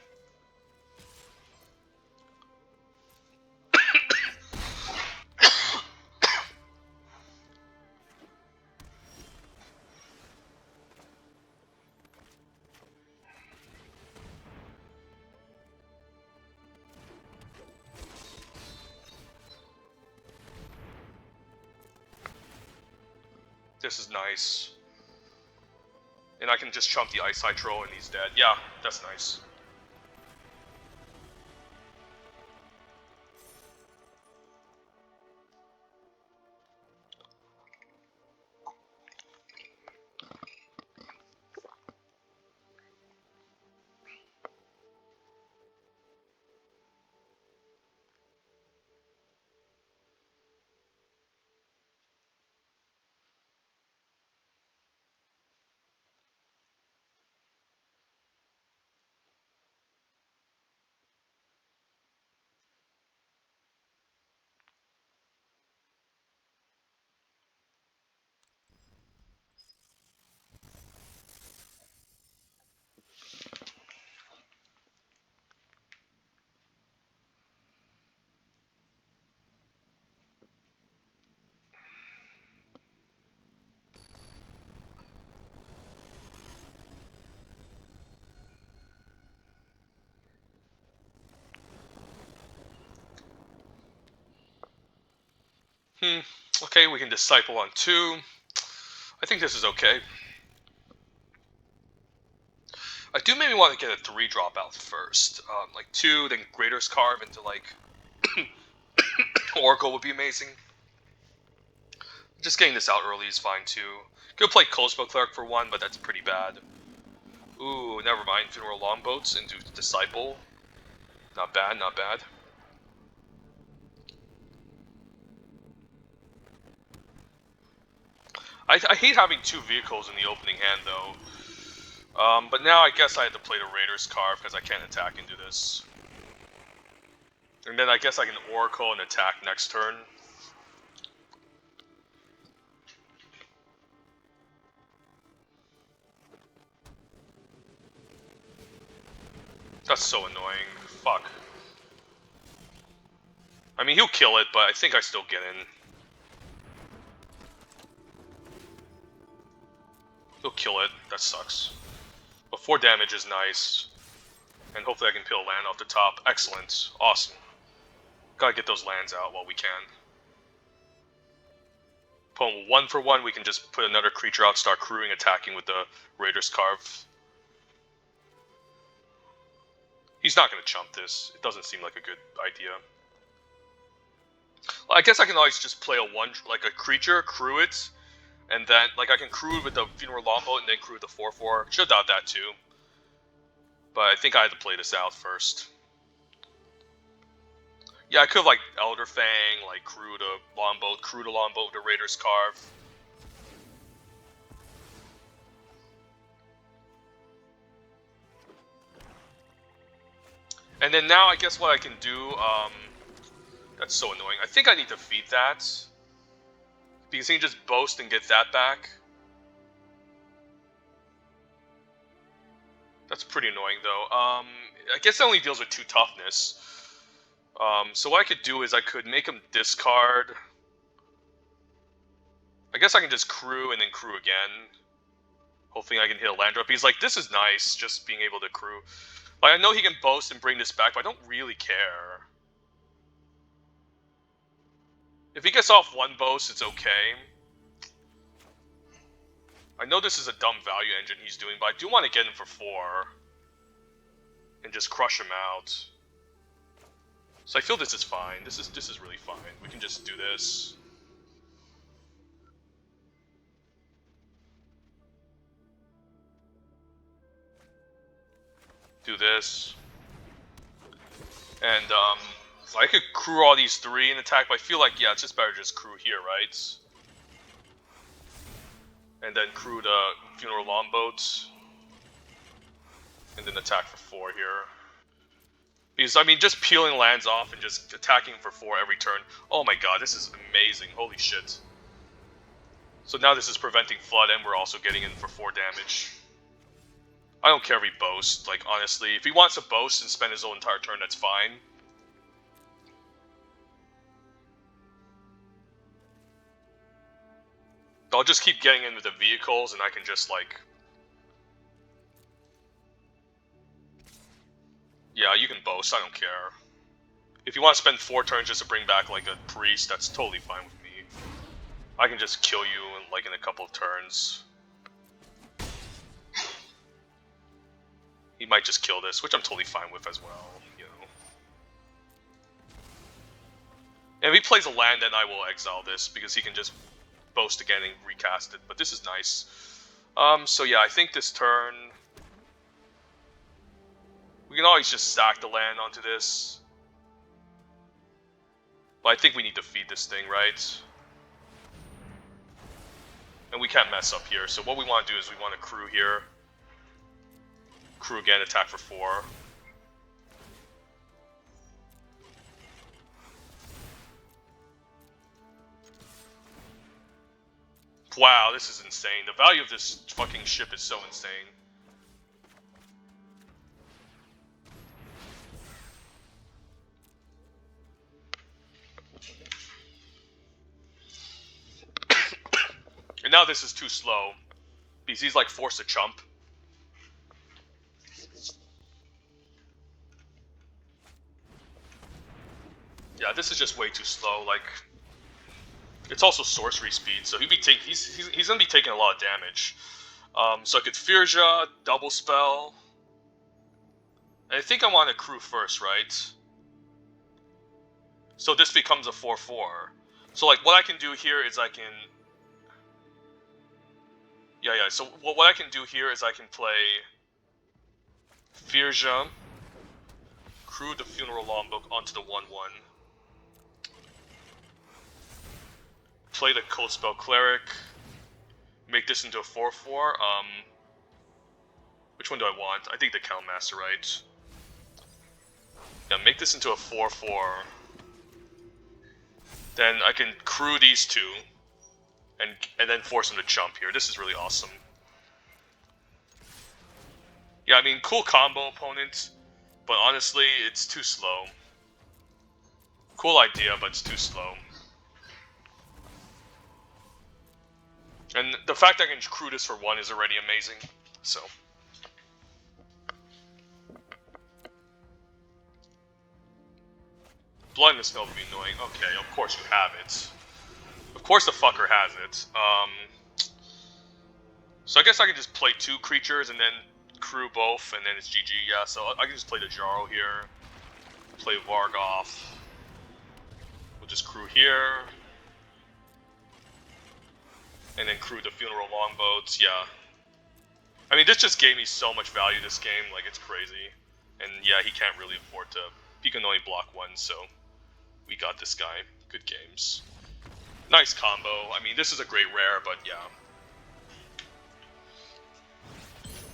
This is nice. And I can just chump the Ice High Troll and he's dead. Yeah, that's nice. Okay, we can Disciple on 2. I think this is okay. I do maybe want to get a 3-drop out first. Like 2, then Greater's Carve into like Oracle would be amazing. Just getting this out early is fine too. Could play Coldspell Cleric for 1, but that's pretty bad. Ooh, never mind. Funeral Longboats into Disciple. Not bad, not bad. I hate having 2 vehicles in the opening hand though. But now I guess I had to play the Raider's Carve because I can't attack into this. And then I guess I can Oracle and attack next turn. That's so annoying. Fuck. I mean, he'll kill it, but I think I still get in. He'll kill it. That sucks. But 4 damage is nice. And hopefully I can peel land off the top. Excellent. Awesome. Gotta get those lands out while we can. opponent will 1-for-1, we can just put another creature out, start crewing, attacking with the Raider's Carve. He's not going to chump this. It doesn't seem like a good idea. Well, I guess I can always just play a creature, crew it, and then I can crew it with the Funeral Longboat and then crew the 4/4. Should have done that too. But I think I had to play this out first. Yeah, I could have Elder Fang, crew the Longboat with the Raider's Carve. And then now I guess what I can do, that's so annoying. I think I need to feed that. Because he can just boast and get that back. That's pretty annoying though. I guess that only deals with 2 toughness. So what I could do is I could make him discard. I guess I can just crew and then crew again. Hoping I can hit a land drop. He's like, this is nice, just being able to crew. I know he can boast and bring this back, but I don't really care. If he gets off 1 boast, it's okay. I know this is a dumb value engine he's doing, but I do want to get him for 4. And just crush him out. So I feel this is fine. This is really fine. We can just do this. Do this. And so I could crew all these 3 and attack, but I feel like, yeah, it's just better to just crew here, right? And then crew the Funeral Longboat. And then attack for 4 here. Because, I mean, just peeling lands off and just attacking for 4 every turn. Oh my god, this is amazing. Holy shit. So now this is preventing Flood, and we're also getting in for 4 damage. I don't care if he boasts, honestly. If he wants to boast and spend his whole entire turn, that's fine. I'll just keep getting in with the vehicles, and I can just, yeah, you can boast, I don't care. If you want to spend 4 turns just to bring back, a priest, that's totally fine with me. I can just kill you, in a couple of turns. He might just kill this, which I'm totally fine with as well, you know. And if he plays a land, then I will exile this, because he can just boast again and recast it, but this is nice. So yeah, I think this turn... We can always just stack the land onto this. But I think we need to feed this thing, right? And we can't mess up here, so what we want to do is we want to crew here. Crew again, attack for 4. Wow, this is insane. The value of this fucking ship is so insane. And now this is too slow. Because he's forced to chump. Yeah, this is just way too slow. It's also sorcery speed, so he's gonna be taking a lot of damage. So I could Firja, double spell. And I think I want to crew first, right? So this becomes a 4/4. So what I can do here is I can... Yeah. So what I can do here is I can play Firja, crew the Funeral Longboat onto the 1/1. Play the Cold Spell Cleric. Make this into a 4/4. Which one do I want? I think the Countmaster, right? Yeah, make this into a 4/4. Then I can crew these 2. And then force him to jump here. This is really awesome. Yeah, I mean, cool combo opponent. But honestly, it's too slow. Cool idea, but it's too slow. And the fact that I can crew this for 1 is already amazing. So. Blood in the Snow would be annoying. Okay, of course you have it. Of Of course the fucker has it. So I guess I can just play 2 creatures and then crew both, and then it's GG. Yeah, so I can just play the Jarl here, play Vargoth. We'll just crew here, and then crew the Funeral Longboats. Yeah. I mean, this just gave me so much value this game, like, it's crazy. And yeah, he can't really afford to... He can only block 1, so we got this guy. Good games. Nice combo. I mean, this is a great rare, but yeah.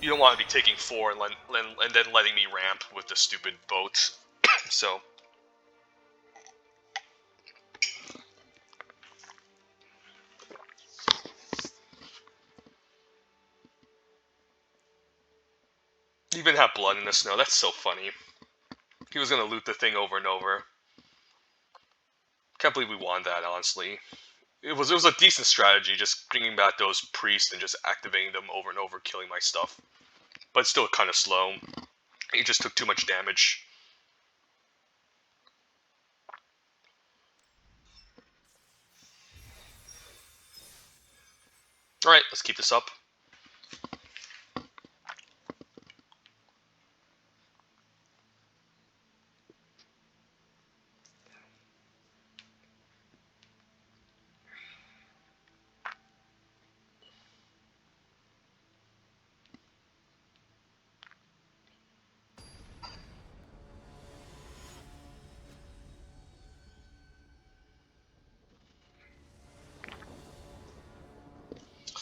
You don't want to be taking 4 and then letting me ramp with the stupid boat. So... Even have blood in the snow. That's so funny. He was gonna loot the thing over and over. Can't believe we won that, honestly. It was a decent strategy, just bringing back those priests and just activating them over and over, killing my stuff. But still kind of slow. He just took too much damage. Alright, let's keep this up.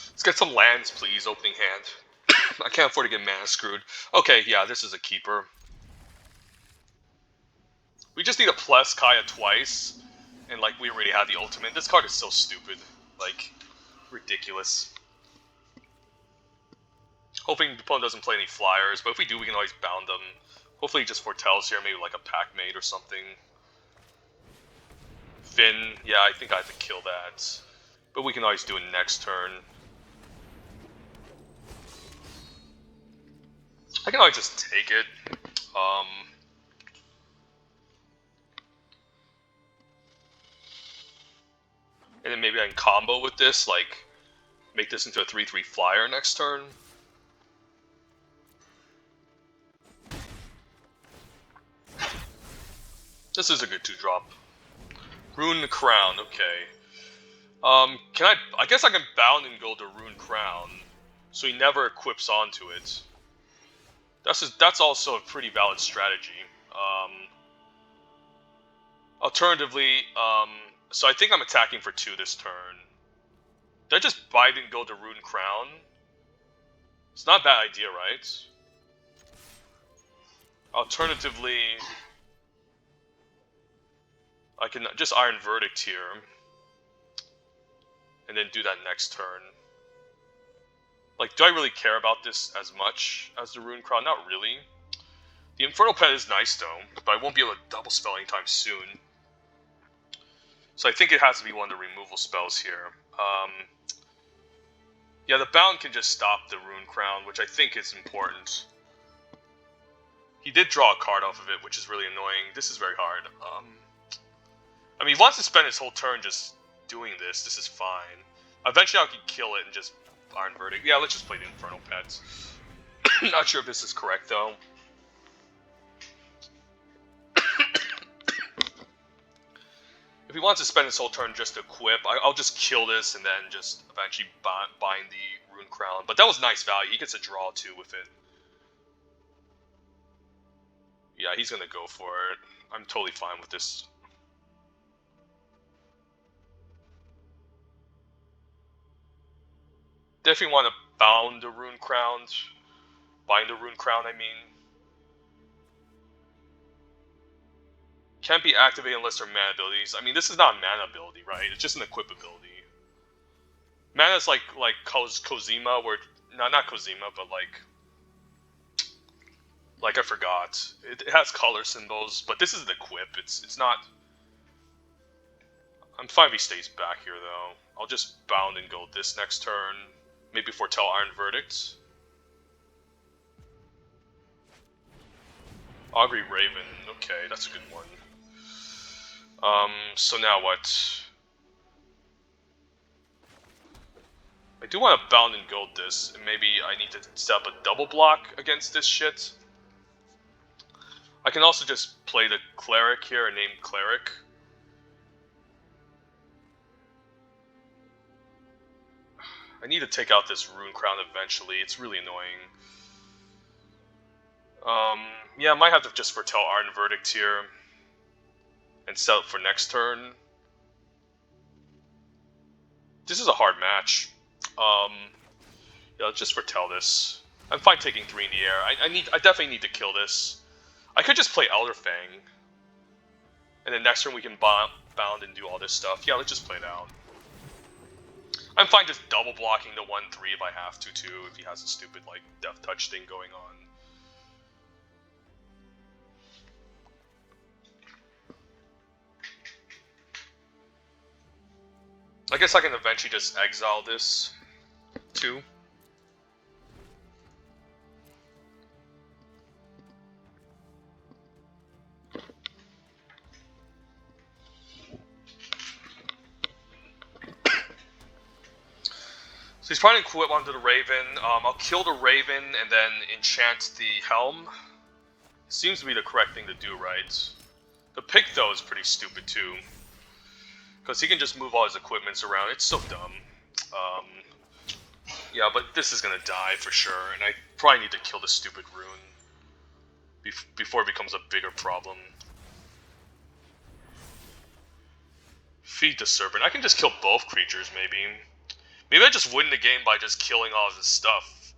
Let's get some lands, please, opening hand. I can't afford to get mana screwed. Okay, yeah, this is a keeper. We just need to plus Kaya twice, and like we already had the ultimate. This card is so stupid. Like, ridiculous. Hoping the opponent doesn't play any flyers, but if we do, we can always bound them. Hopefully he just foretells here, maybe like a pack mate or something. Finn, yeah, I think I have to kill that. But we can always do it next turn. I can always just take it. And then maybe I can combo with this, like, make this into a 3/3 flyer next turn. This is a good 2-drop. Rune the Crown, okay. I guess I can bound and go to Rune Crown, so he never equips onto it. That's also a pretty valid strategy. Alternatively, so I think I'm attacking for 2 this turn. Did I just bite and go to Rune Crown? It's not a bad idea, right? Alternatively, I can just Iron Verdict here. And then do that next turn. Like, do I really care about this as much as the Rune Crown? Not really. The Infernal Pen is nice though, but I won't be able to double spell anytime soon. So I think it has to be one of the removal spells here. Yeah, the Bound can just stop the Rune Crown, which I think is important. He did draw a card off of it, which is really annoying. This is very hard. I mean, he wants to spend his whole turn just doing this. This is fine. Eventually I can kill it and just Iron Verdict. Yeah, let's just play the Infernal Pets. Not sure if this is correct, though. If he wants to spend his whole turn just to equip, I'll just kill this and then just eventually bind the Rune Crown. But that was nice value. He gets a draw, too, with it. Yeah, he's gonna go for it. I'm totally fine with this. Definitely want to bound the Rune Crown. Bind the Rune Crown, I mean. Can't be activated unless they're mana abilities. I mean, this is not a mana ability, right? It's just an equip ability. Mana's like Kozima, where... No, not Kozima, but like I forgot. It has color symbols, but this is an equip. It's not... I'm fine if he stays back here, though. I'll just bound and go this next turn. Maybe foretell Iron Verdict. Augury Raven. Okay, that's a good one. So now what? I do want to bound and gold this, and maybe I need to set up a double block against this shit. I can also just play the cleric here and name cleric. I need to take out this rune crown eventually. It's really annoying. Yeah, I might have to just foretell Ardent Verdict here and set up for next turn. This is a hard match. Yeah, let's just foretell this. I'm fine taking 3 in the air. I definitely need to kill this. I could just play Elder Fang, and then next turn we can bound and do all this stuff. Yeah, let's just play it out. I'm fine just double blocking the 1-3 if I have to too, if he has a stupid like death touch thing going on. I guess I can eventually just exile this too. So he's probably equip onto the Raven. I'll kill the Raven and then enchant the Helm. Seems to be the correct thing to do, right? The pick though is pretty stupid too, because he can just move all his equipments around. It's so dumb. Yeah, but this is gonna die for sure, and I probably need to kill the stupid rune before it becomes a bigger problem. Feed the Serpent. I can just kill both creatures, maybe. Maybe I just win the game by just killing all of his stuff.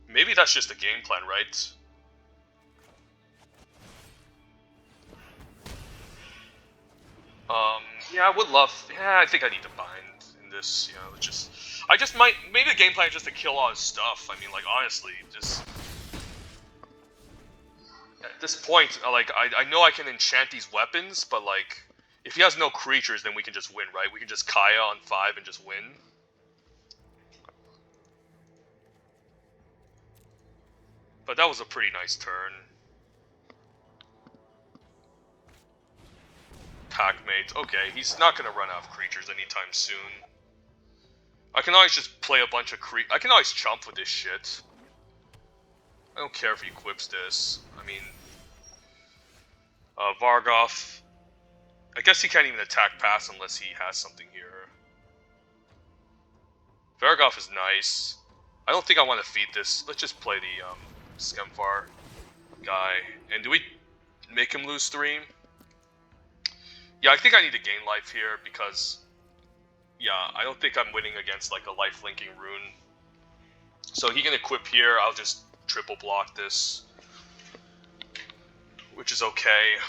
Maybe that's just the game plan, right? Yeah, I would love... Yeah, I think I need to bind in this. Yeah, I just might... Maybe the game plan is just to kill all his stuff. I mean, like, honestly, just... At this point, like, I know I can enchant these weapons, but, like... If he has no creatures, then we can just win, right? We can just Kaya on 5 and just win. But that was a pretty nice turn. Packmate. Okay, he's not going to run out of creatures anytime soon. I can always just play a bunch of I can always chump with this shit. I don't care if he equips this. I mean... Vargoth... I guess he can't even attack pass unless he has something here. Vargoth is nice. I don't think I want to feed this. Let's just play the Skemfar guy. And do we make him lose 3? Yeah, I think I need to gain life here because... Yeah, I don't think I'm winning against like a life-linking rune. So he can equip here. I'll just triple block this. Which is okay.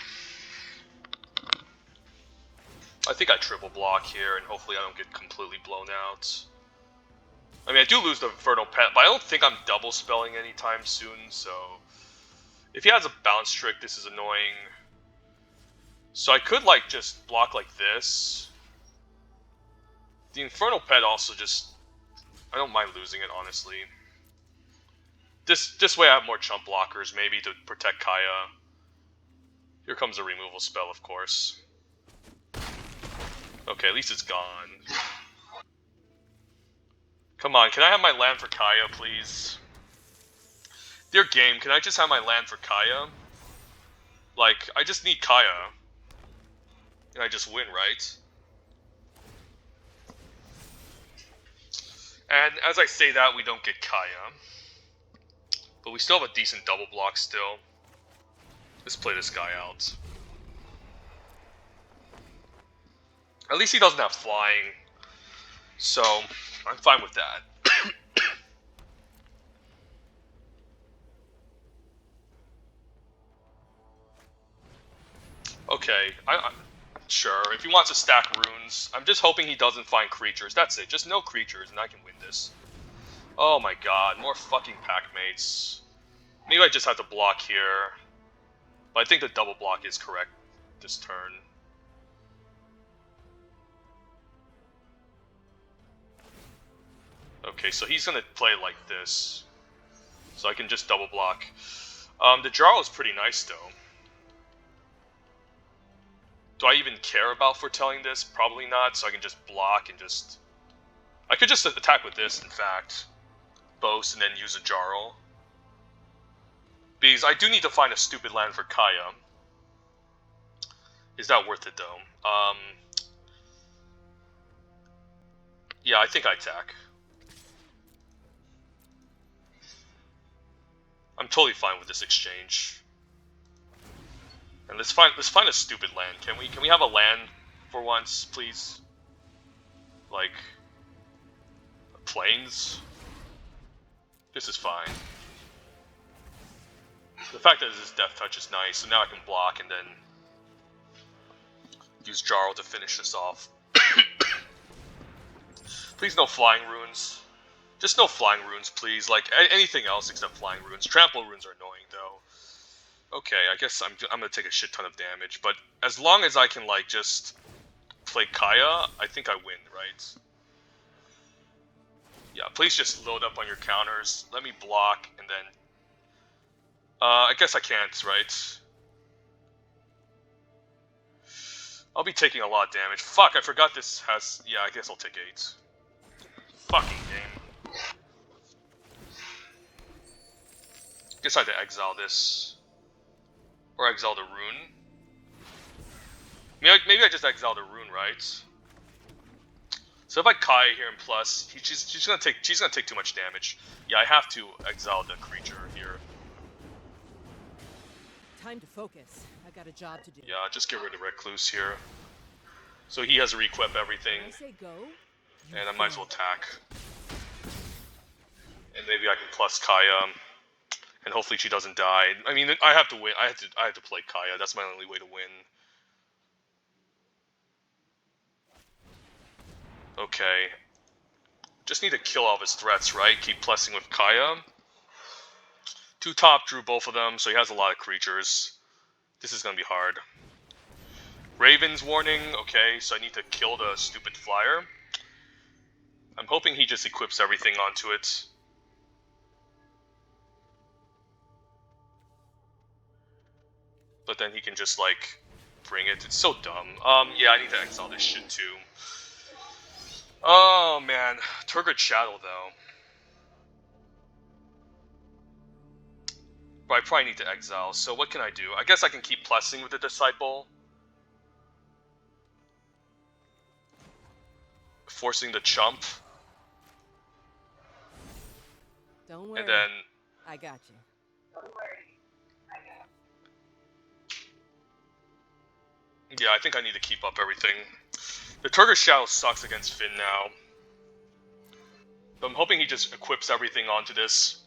I think I triple block here, and hopefully I don't get completely blown out. I mean, I do lose the Infernal Pet, but I don't think I'm double spelling anytime soon, so... If he has a bounce trick, this is annoying. So I could, like, just block like this. The Infernal Pet also just... I don't mind losing it, honestly. This way I have more chump blockers, maybe, to protect Kaya. Here comes a removal spell, of course. Okay, at least it's gone. Come on, can I have my land for Kaya, please? Dear game, can I just have my land for Kaya? Like, I just need Kaya. And I just win, right? And as I say that, we don't get Kaya. But we still have a decent double block still. Let's play this guy out. At least he doesn't have flying, so I'm fine with that. Okay, sure, if he wants to stack runes, I'm just hoping he doesn't find creatures. That's it, just no creatures and I can win this. Oh my god, more fucking Packmates. Maybe I just have to block here. But I think the double block is correct this turn. Okay, so he's gonna play like this. So I can just double block. The Jarl is pretty nice though. Do I even care about foretelling this? Probably not, so I can just block and just I could just attack with this, in fact. Boast and then use a Jarl. Because I do need to find a stupid land for Kaya. Is that worth it, though? Yeah, I think I attack. I'm totally fine with this exchange. And let's find a stupid land. Can we have a land for once, please? Like plains? This is fine. The fact that this Death Touch is nice, so now I can block and then use Jarl to finish this off. Please no flying runes. Just no flying runes, please. Like anything else except flying runes. Trample runes are annoying though. Okay, I guess I'm gonna take a shit ton of damage, but as long as I can like just play Kaya, I think I win, right? Yeah, please just load up on your counters. Let me block and then. I guess I can't, right? I'll be taking a lot of damage. Fuck, I forgot this has. Yeah, I guess I'll take 8. Fucking game. Guess I have to exile this. Or exile the rune. Maybe I just exile the rune, right? So if I Kai here and plus, she's gonna take too much damage. Yeah, I have to exile the creature here. Time to focus. I got a job to do. Yeah, just get rid of Recluse here. So he has to re-equip everything. When I say go, And I might as well attack. And maybe I can plus Kaya. And hopefully she doesn't die. I mean, I have to win. I have to play Kaya. That's my only way to win. Okay. Just need to kill all of his threats, right? Keep plussing with Kaya. 2 top drew both of them, so he has a lot of creatures. This is gonna be hard. Raven's warning, okay, so I need to kill the stupid flyer. I'm hoping he just equips everything onto it. But then he can just, like, bring it. It's so dumb. Yeah, I need to exile this shit, too. Oh, man. Turgid Shadow, though. But I probably need to exile, so what can I do? I guess I can keep plussing with the Disciple. Forcing the chump. don't worry. And then... I got you. Yeah, I think I need to keep up everything. The Turgid Shadow sucks against Finn now. But I'm hoping he just equips everything onto this.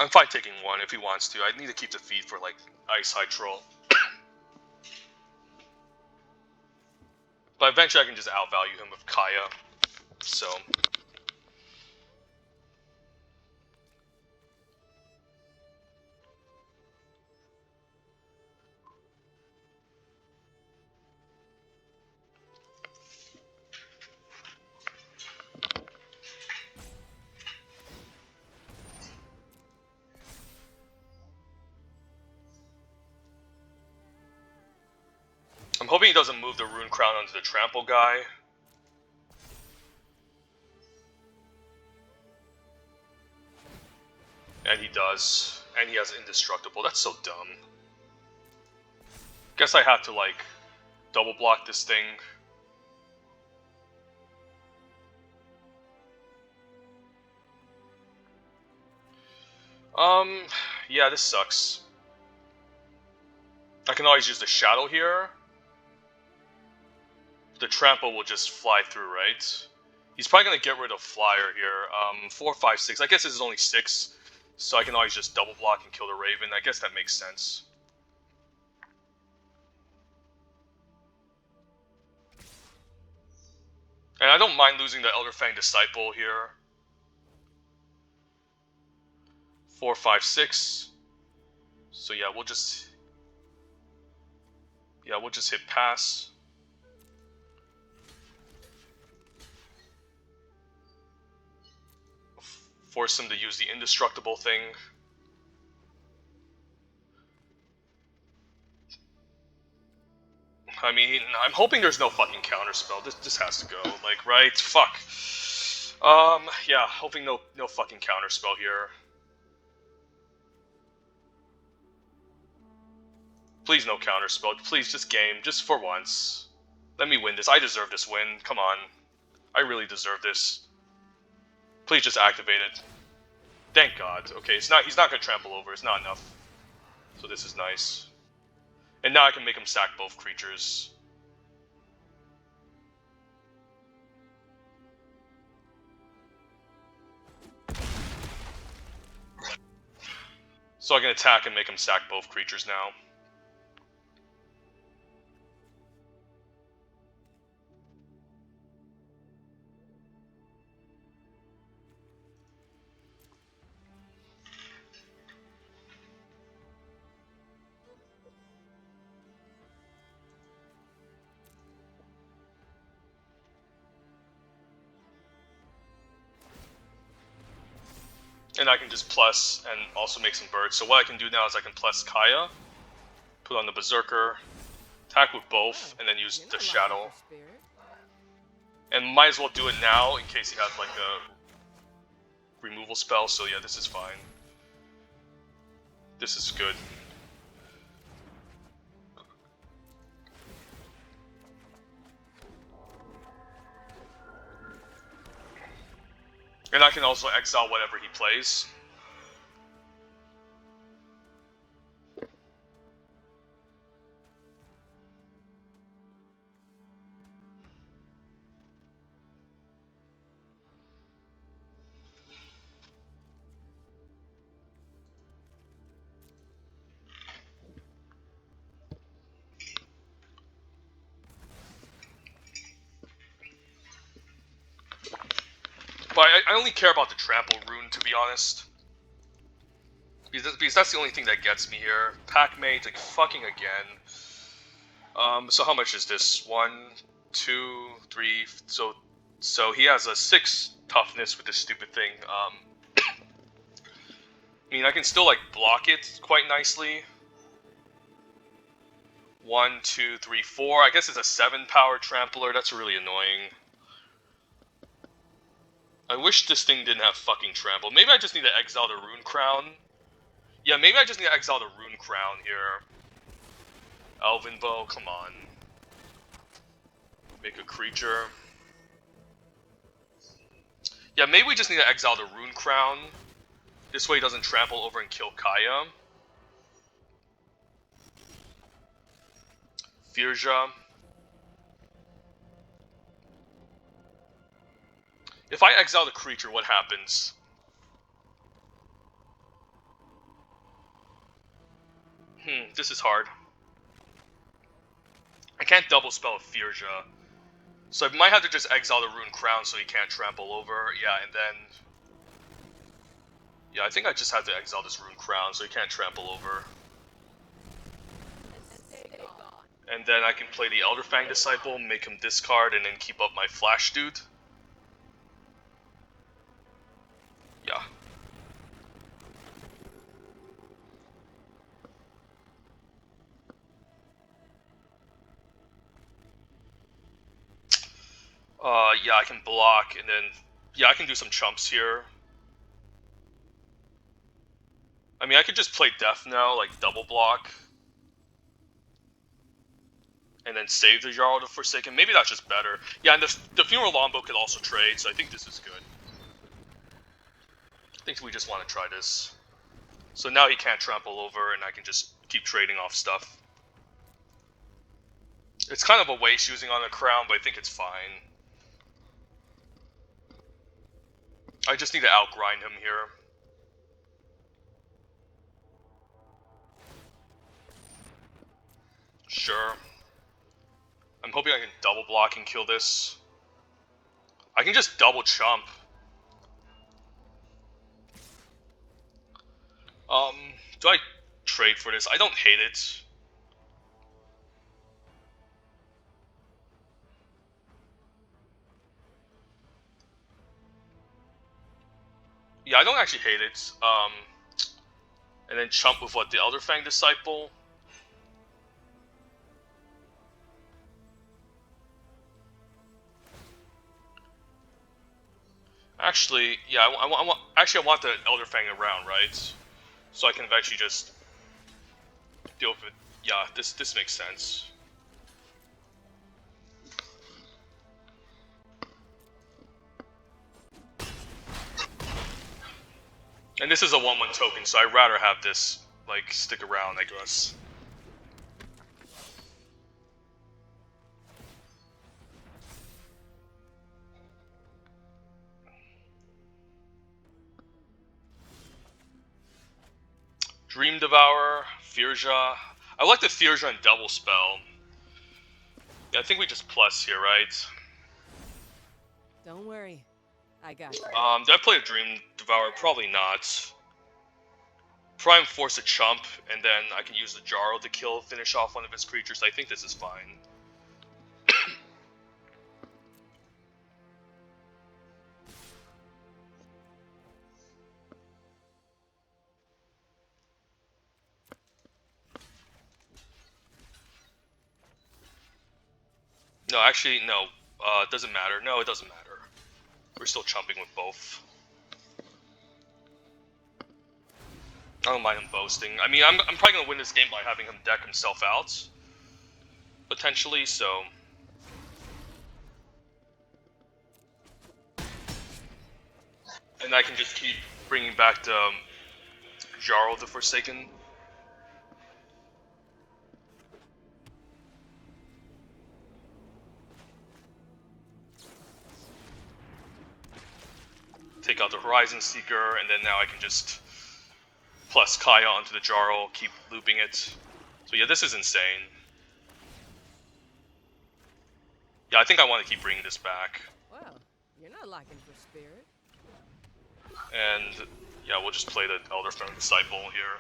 I'm fine taking 1 if he wants to. I need to keep the feed for, like, Ice High Troll. But eventually I can just outvalue him with Kaya. So... I'm hoping he doesn't move the Rune Crown onto the Trample guy. And he does. And he has Indestructible. That's so dumb. Guess I have to, like, double block this thing. Yeah, this sucks. I can always use the Shadow here. The Trample will just fly through, right? He's probably going to get rid of Flyer here. 4, 5, 6. I guess this is only 6. So I can always just double block and kill the Raven. I guess that makes sense. And I don't mind losing the Elderfang Disciple here. 4, 5, 6. So yeah, we'll just hit pass. Force him to use the Indestructible thing. I mean, I'm hoping there's no fucking counterspell. This has to go. Like, right? Fuck. Yeah, hoping no fucking counterspell here. Please no counterspell. Please, just game. Just for once. Let me win this. I deserve this win. Come on. I really deserve this. Please just activate it. Thank God. Okay, he's not gonna trample over. It's not enough. So this is nice. And now I can make him sack both creatures. So I can attack and make him sack both creatures now. And I can just plus and also make some birds. So what I can do now is I can plus Kaya, put on the Berserker, attack with both, and then use the Shadow. And might as well do it now in case he has like a removal spell. So yeah, this is fine. This is good. And I can also exile whatever he plays. But I only care about the trample rune, to be honest. Because that's the only thing that gets me here. Packmate, like, fucking again. So how much is this? 1, 2, 3... So he has a 6 toughness with this stupid thing. I mean, I can still, like, block it quite nicely. 1, 2, 3, 4. I guess it's a 7 power trampler. That's really annoying. I wish this thing didn't have fucking trample. Maybe I just need to exile the Rune Crown. Yeah, maybe I just need to exile the Rune Crown here. Elven Bow, come on. Make a creature. Yeah, maybe we just need to exile the Rune Crown. This way he doesn't trample over and kill Kaya. Firja. If I exile the creature, what happens? This is hard. I can't double spell a Firja. So I might have to just exile the Rune Crown so he can't trample over. Yeah, and then... Yeah, I think I just have to exile this Rune Crown so he can't trample over. And then I can play the Elderfang Disciple, make him discard, and then keep up my Flash Dude. Yeah. Yeah, I can block, and then... Yeah, I can do some chumps here. I mean, I could just play Death now, like, double block. And then save the Jarl of the Forsaken. Maybe that's just better. Yeah, and the Funeral Longbow could also trade, so I think this is good. I think we just want to try this. So now he can't trample over, and I can just keep trading off stuff. It's kind of a waste using on a crown, but I think it's fine. I just need to outgrind him here. Sure. I'm hoping I can double block and kill this. I can just double chump. Do I trade for this? I don't hate it. Yeah, I don't actually hate it. And then chump with what? The Elderfang Disciple? Actually, yeah, I want the Elder Fang around, right? So I can eventually just deal with it. Yeah, this makes sense. And this is a 1/1 token, so I'd rather have this, like, stick around, I guess. Dream Devourer, Firja. I like the Firja and Double Spell. Yeah, I think we just plus here, right? Don't worry. I got you. Did I play a Dream Devourer? Probably not. Prime force a chump, and then I can use the Jarl to finish off one of his creatures. I think this is fine. No, actually, no. It doesn't matter. No, it doesn't matter. We're still chumping with both. I don't mind him boasting. I mean, I'm probably going to win this game by having him deck himself out. Potentially, so... And I can just keep bringing back the Jarl the Forsaken. Take out the Horizon Seeker, and then now I can just plus Kaya onto the Jarl, keep looping it. So yeah, this is insane. Yeah, I think I want to keep bringing this back. Well, you're not lacking for spirit. And yeah, we'll just play the Elderfang Disciple here.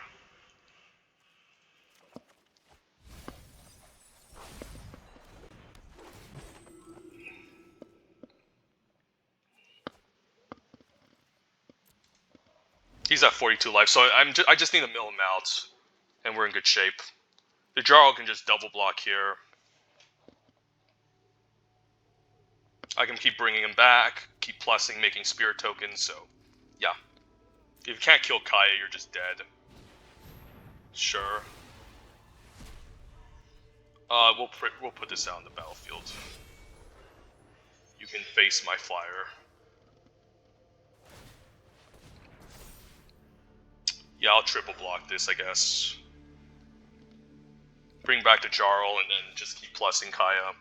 He's at 42 life, so I just need to mill him out, and we're in good shape. The Jarl can just double block here. I can keep bringing him back, keep plussing, making spirit tokens, so yeah. If you can't kill Kaya, you're just dead. Sure. We'll put this out on the battlefield. You can face my flyer. Yeah, I'll triple block this, I guess. Bring back the Jarl and then just keep plussing Kaya.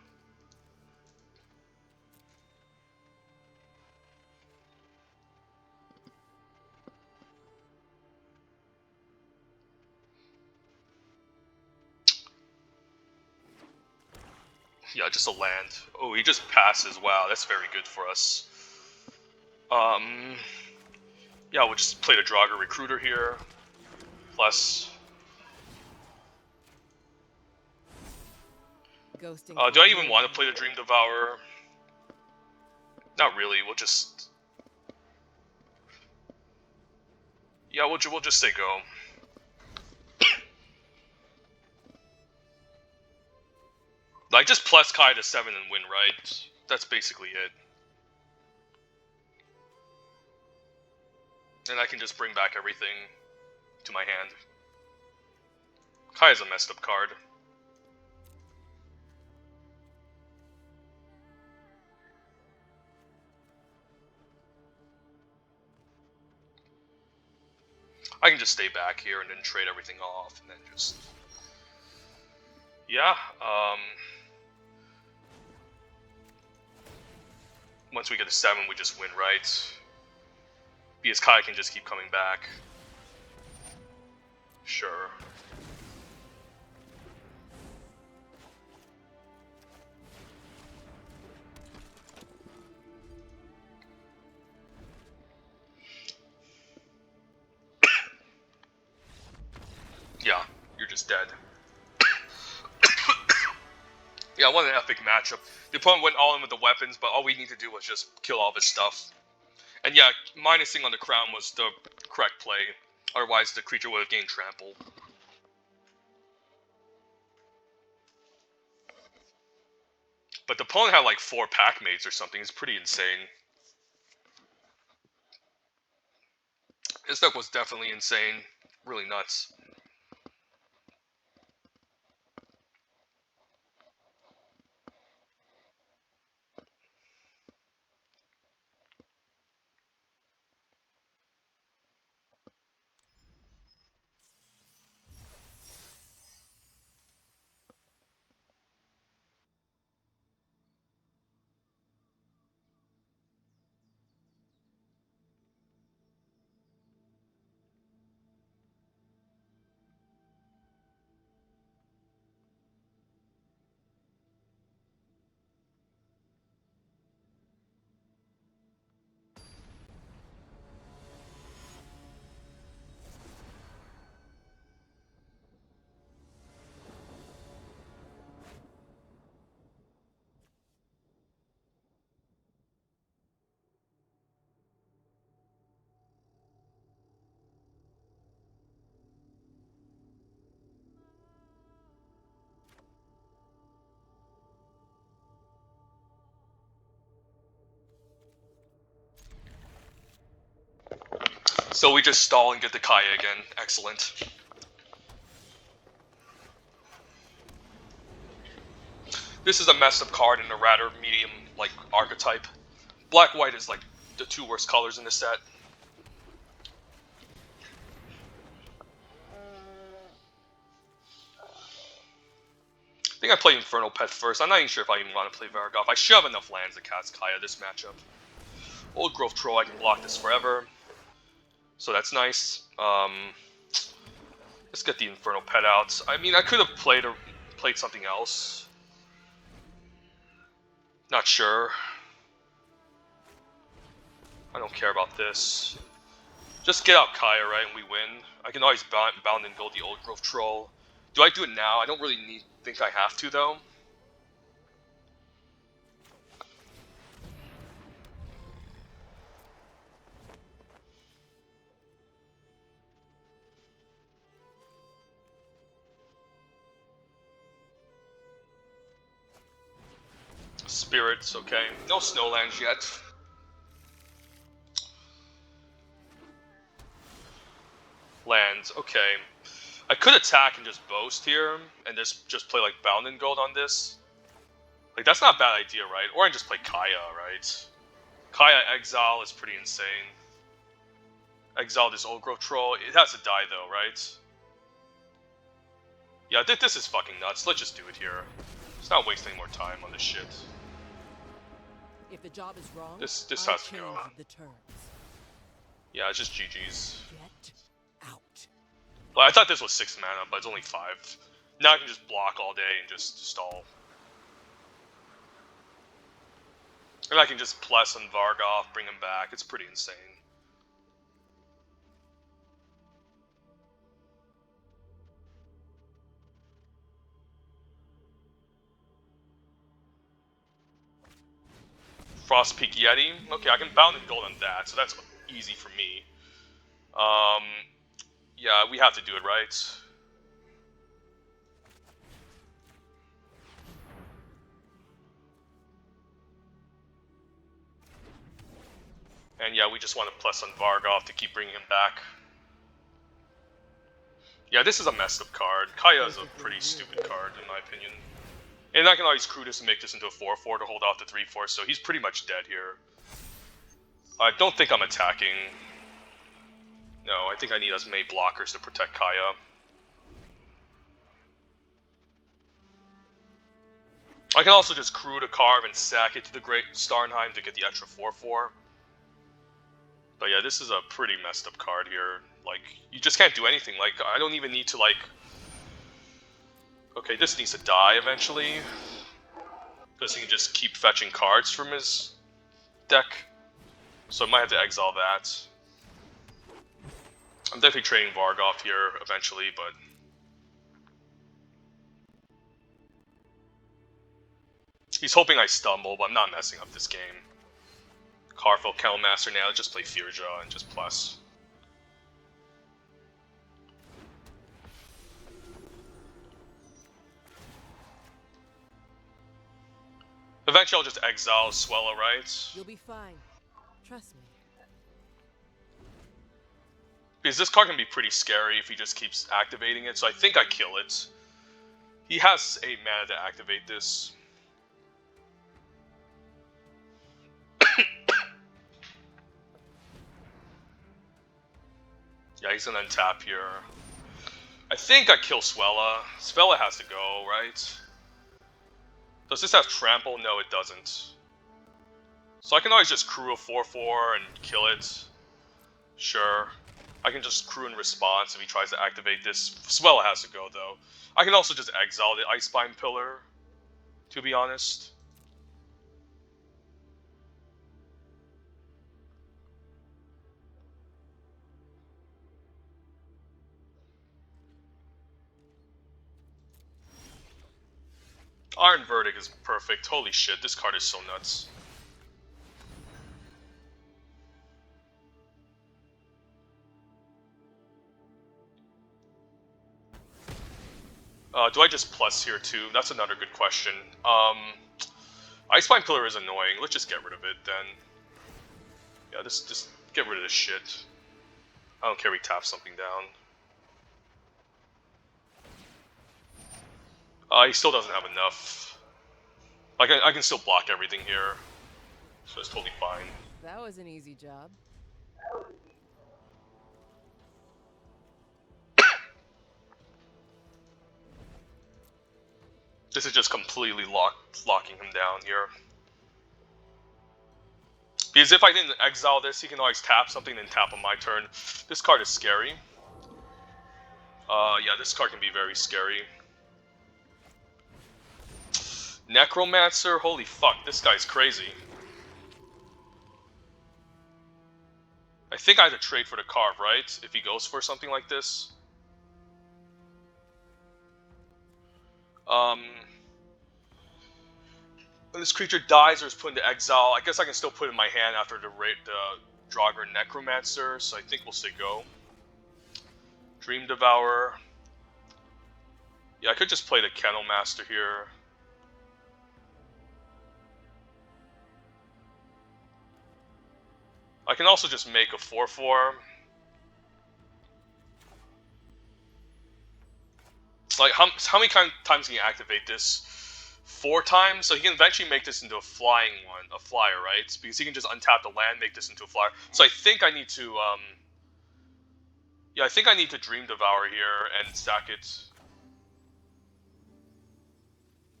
Yeah, just a land. Oh, he just passes. Wow, that's very good for us. Yeah, we'll just play the Draugr Recruiter here. Plus... Ghosting. do I even want to play the Dream Devourer? Not really, we'll just... Yeah, we'll just say go. Like, just plus Kai to 7 and win, right? That's basically it. And I can just bring back everything to my hand. Kai is a messed up card. I can just stay back here and then trade everything off and then just... Yeah, once we get to 7, we just win, right? Because Kai can just keep coming back. Sure. Yeah, you're just dead. Yeah, what an epic matchup. The opponent went all in with the weapons, but all we need to do was just kill all of his stuff. And yeah, minusing on the crown was the correct play. Otherwise, the creature would have gained trample. But the opponent had like 4 pack mates or something. It's pretty insane. This deck was definitely insane. Really nuts. So we just stall and get the Kaya again. Excellent. This is a messed up card in a rather medium like archetype. Black-white is like the two worst colors in this set. I think I play Infernal Pet first. I'm not even sure if I even want to play Varagov. I should have enough lands to cast Kaya this matchup. Old Growth Troll, I can block this forever. So that's nice. Let's get the Infernal Pet out. I mean, I could have played something else. Not sure. I don't care about this. Just get out Kaya, right, and we win. I can always bound and build the Old Growth Troll. Do I do it now? I don't really think I have to, though. Spirits, okay. No Snowlands yet. Lands, okay. I could attack and just boast here, and just play like Bound and Gold on this. Like, that's not a bad idea, right? Or I just play Kaya, right? Kaya Exile is pretty insane. Exile this Old Growth Troll. It has to die, though, right? Yeah, this is fucking nuts. Let's just do it here. Let's not waste any more time on this shit. If the job is wrong, This I has to change go. the terms. Yeah, it's just GG's. Get out. Well, I thought this was 6 mana, but it's only 5. Now I can just block all day and just stall. And I can just plus on Vargov, bring him back. It's pretty insane. Frostpeak Yeti. Okay, I can bound and gold on that, so that's easy for me. Yeah, we have to do it, right? And yeah, we just want to plus on Vargov to keep bringing him back. Yeah, this is a messed up card. Kaya is a pretty stupid card, in my opinion. And I can always crew this and make this into a 4/4 to hold off the 3/4, so he's pretty much dead here. I don't think I'm attacking. No, I think I need as many blockers to protect Kaya. I can also just crew to carve and sack it to the Great Starnheim to get the extra 4/4. But yeah, this is a pretty messed up card here. Like, you just can't do anything. Like, I don't even need to, like... Okay, this needs to die eventually. Because he can just keep fetching cards from his deck. So I might have to exile that. I'm definitely trading Vargov here eventually, but... He's hoping I stumble, but I'm not messing up this game. Carfel Kennelmaster now, just play Fearjaw and just plus. Eventually I'll just exile Swella, right? You'll be fine. Trust me. Because this card can be pretty scary if he just keeps activating it, so I think I kill it. He has 8 mana to activate this. Yeah, he's gonna untap here. I think I kill Swella. Swella has to go, right? Does this have trample? No, it doesn't. So I can always just crew a 4/4 and kill it. Sure. I can just crew in response if he tries to activate this. Swella has to go, though. I can also just exile the Icebind Pillar, to be honest. Iron Verdict is perfect. Holy shit, this card is so nuts. Do I just plus here too? That's another good question. Icebind Pillar is annoying. Let's just get rid of it then. Yeah, just get rid of this shit. I don't care if we tap something down. He still doesn't have enough. I can still block everything here, so it's totally fine. That was an easy job. This is just completely locking him down here. Because if I didn't exile this, he can always tap something and tap on my turn. This card is scary. Yeah, this card can be very scary. Necromancer? Holy fuck, this guy's crazy. I think I have to trade for the carve, right? If he goes for something like this. When this creature dies or is put into exile, I guess I can still put it in my hand after the Draugr Necromancer, so I think we'll say go. Dream Devourer. Yeah, I could just play the Kennel Master here. I can also just make a 4/4. Like, how many times can you activate this? 4 times? So he can eventually make this into a flyer, right? Because he can just untap the land, make this into a flyer. So I think I need to, yeah, I think I need to Dream Devour here and stack it.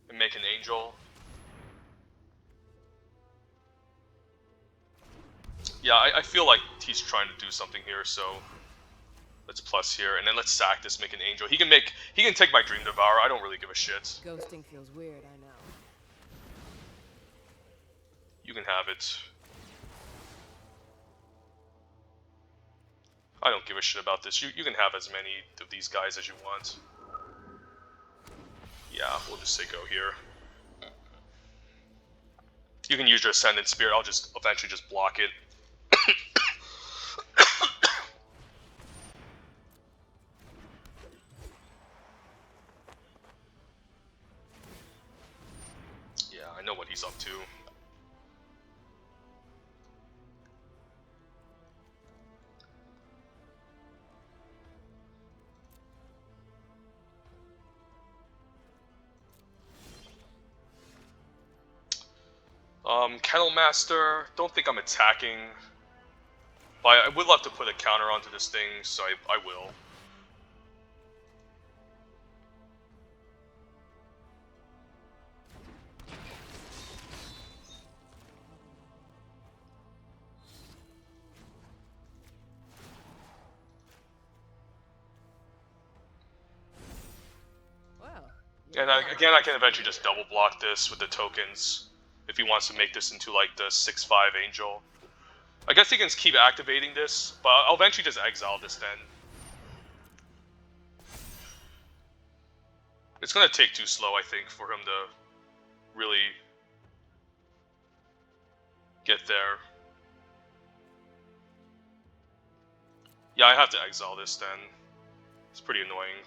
And make an Angel. Yeah, I feel like he's trying to do something here, so let's plus here, and then let's sack this, make an Angel. He can take my Dream Devourer. I don't really give a shit. Ghosting feels weird, I know. You can have it. I don't give a shit about this. You can have as many of these guys as you want. Yeah, we'll just say go here. You can use your Ascendant Spirit. I'll just eventually just block it. Yeah, I know what he's up to. Kennel Master, don't think I'm attacking. But I would love to put a counter onto this thing, so I will. Wow. And again, I can eventually just double block this with the tokens if he wants to make this into like the 6/5 Angel. I guess he can keep activating this, but I'll eventually just exile this then. It's gonna take too slow, I think, for him to really get there. Yeah, I have to exile this then. It's pretty annoying.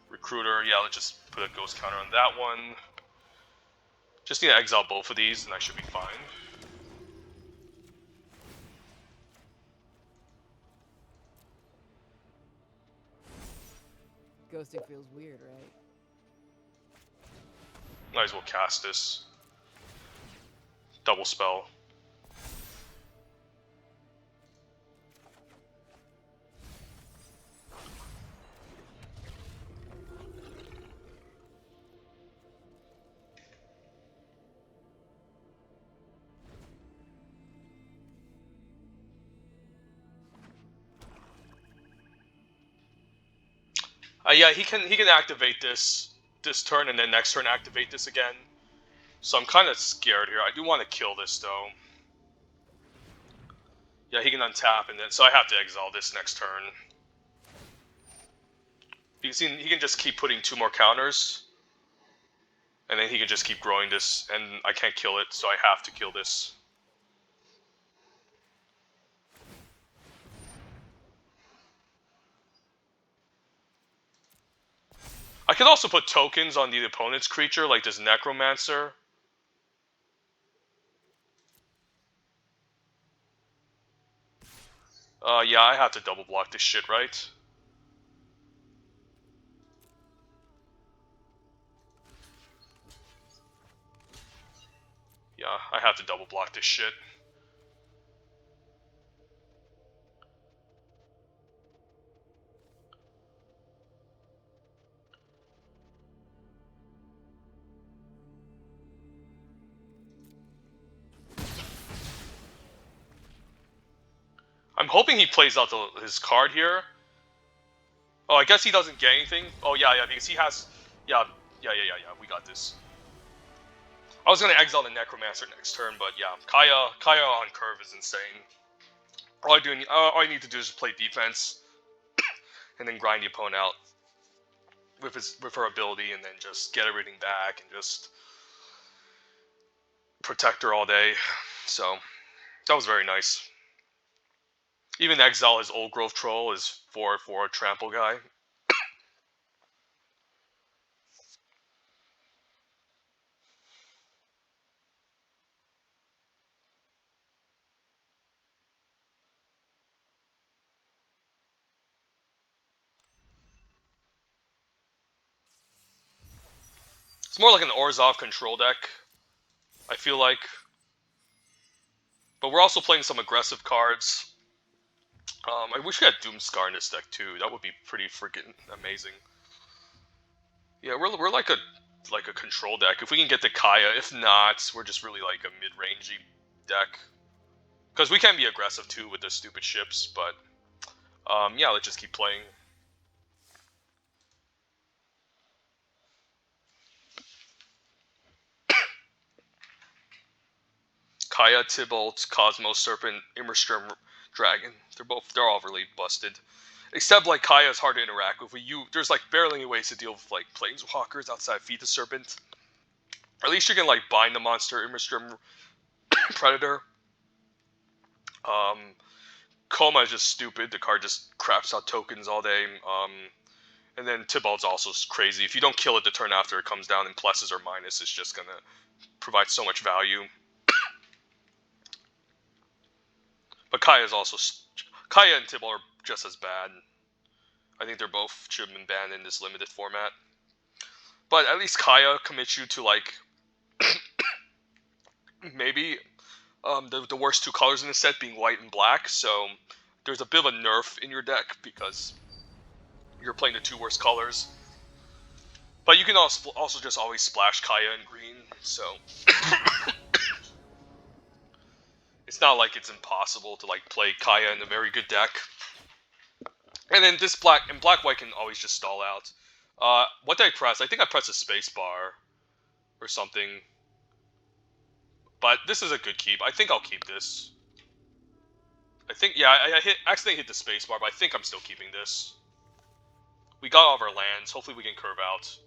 Recruiter, yeah, let's just put a ghost counter on that one. Just need to exile both of these and I should be fine. Ghosting feels weird, right? Might as well cast this. Double spell. Yeah, he can activate this turn and then next turn activate this again. So I'm kind of scared here. I do want to kill this though. Yeah, he can untap and then so I have to exile this next turn. Because he can just keep putting 2 more counters. And then he can just keep growing this and I can't kill it, so I have to kill this. I could also put tokens on the opponent's creature, like this Necromancer. Yeah, I have to double block this shit, right? Yeah, I have to double block this shit. I'm hoping he plays out his card here. Oh, I guess he doesn't get anything. Oh, yeah, because he has... Yeah, we got this. I was going to exile the Necromancer next turn, but yeah, Kaya on curve is insane. All I need to do is play defense, and then grind the opponent out with her ability, and then just get everything back, and just protect her all day. So, that was very nice. Even exile his Old Growth Troll is 4/4 trample guy. It's more like an Orzhov control deck, I feel like. But we're also playing some aggressive cards. I wish we had Doomscar in this deck too. That would be pretty freaking amazing. Yeah, we're like a control deck. If we can get the Kaya, if not, we're just really like a mid-rangey deck. Because we can be aggressive too with the stupid ships, but yeah, let's just keep playing. Kaya, Tybalt, Cosmos, Serpent, Immerstrom, Dragon. They're all really busted. Except like Kaya is hard to interact with. There's like barely any ways to deal with like Planeswalkers outside Feed the Serpent. At least you can like bind the monster, Immerstrom, Predator. Coma is just stupid. The card just craps out tokens all day. And then Tybalt's also crazy. If you don't kill it the turn after it comes down in pluses or minuses, it's just gonna provide so much value. But Kaya and Tybalt are just as bad. I think they're both should have been banned in this limited format. But at least Kaya commits you to like maybe the worst 2 colors in the set being white and black. So there's a bit of a nerf in your deck because you're playing the 2 worst colors. But you can also just always splash Kaya in green. So it's not like it's impossible to like play Kaya in a very good deck. And then this black-white can always just stall out. What did I press? I think I pressed a space bar or something. But this is a good keep. I think I'll keep this. I think, yeah, I accidentally hit the space bar, but I think I'm still keeping this. We got all of our lands. Hopefully we can curve out.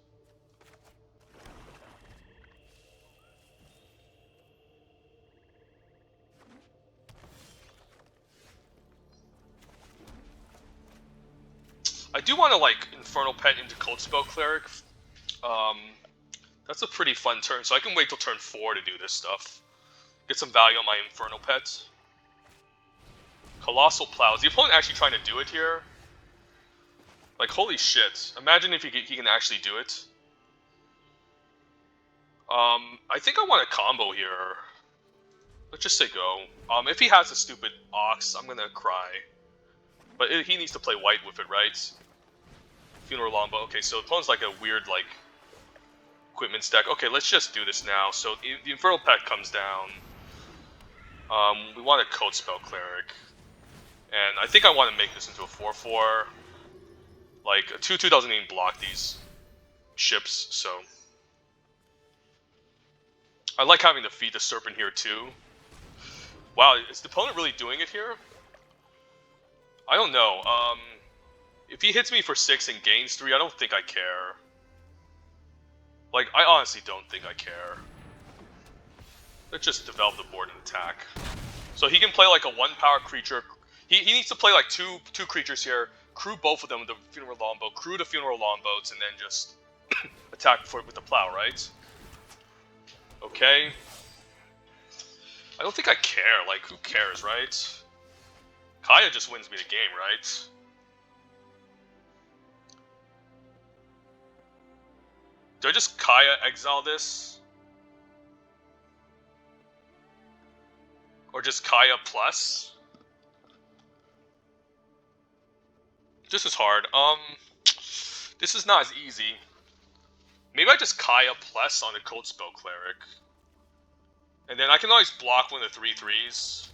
I do want to, like, Infernal Pet into Cold Spell Cleric. That's a pretty fun turn, so I can wait till turn 4 to do this stuff. Get some value on my Infernal Pet. Colossal Plow. Is the opponent actually trying to do it here? Like, holy shit. Imagine if he can actually do it. I think I want a combo here. Let's just say go. If he has a stupid Ox, I'm gonna cry. But he needs to play white with it, right? Funeral Longbow. Okay, so the opponent's like a weird, like, equipment stack. Okay, let's just do this now. So the Infernal Pet comes down. We want a Code Spell Cleric. And I think I want to make this into a 4/4. Like, a 2/2 doesn't even block these ships, so... I like having to feed the Serpent here, too. Wow, is the opponent really doing it here? I don't know. If he hits me for 6 and gains 3, I don't think I care. Like, I honestly don't think I care. Let's just develop the board and attack. So he can play like a 1-power creature. He needs to play like two creatures here, crew both of them with the Funeral Longbow, crew the Funeral Longboats, and then just attack with the plow, right? Okay. I don't think I care. Like, who cares, right? Kaya just wins me the game, right? Do I just Kaya exile this? Or just Kaya plus? This is hard. This is not as easy. Maybe I just Kaya plus on a Cold Spell Cleric. And then I can always block one of the 3/3s.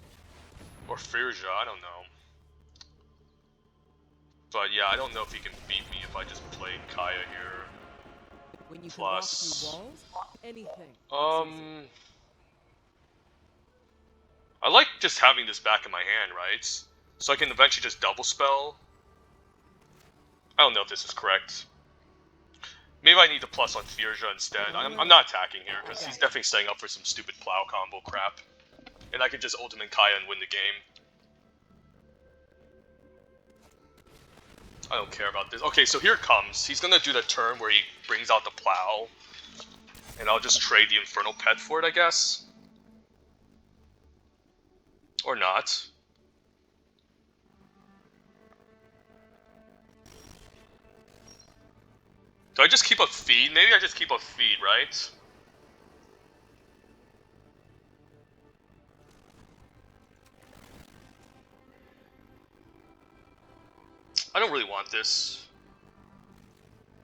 Or Firja, I don't know. But yeah, I don't know if he can beat me if I just play Kaya here. When you Plus... can walk through walls, anything. I like just having this back in my hand, right? So I can eventually just double spell. I don't know if this is correct. Maybe I need to plus on Firja instead. I'm not attacking here, because he's definitely setting up for some stupid plow combo crap. And I can just ultimate Kaya and win the game. I don't care about this. Okay, so here it comes. He's gonna do the turn where he brings out the plow. And I'll just trade the Infernal Pet for it, I guess. Or not. Do I just keep a feed? Maybe I just keep a feed, right? I don't really want this.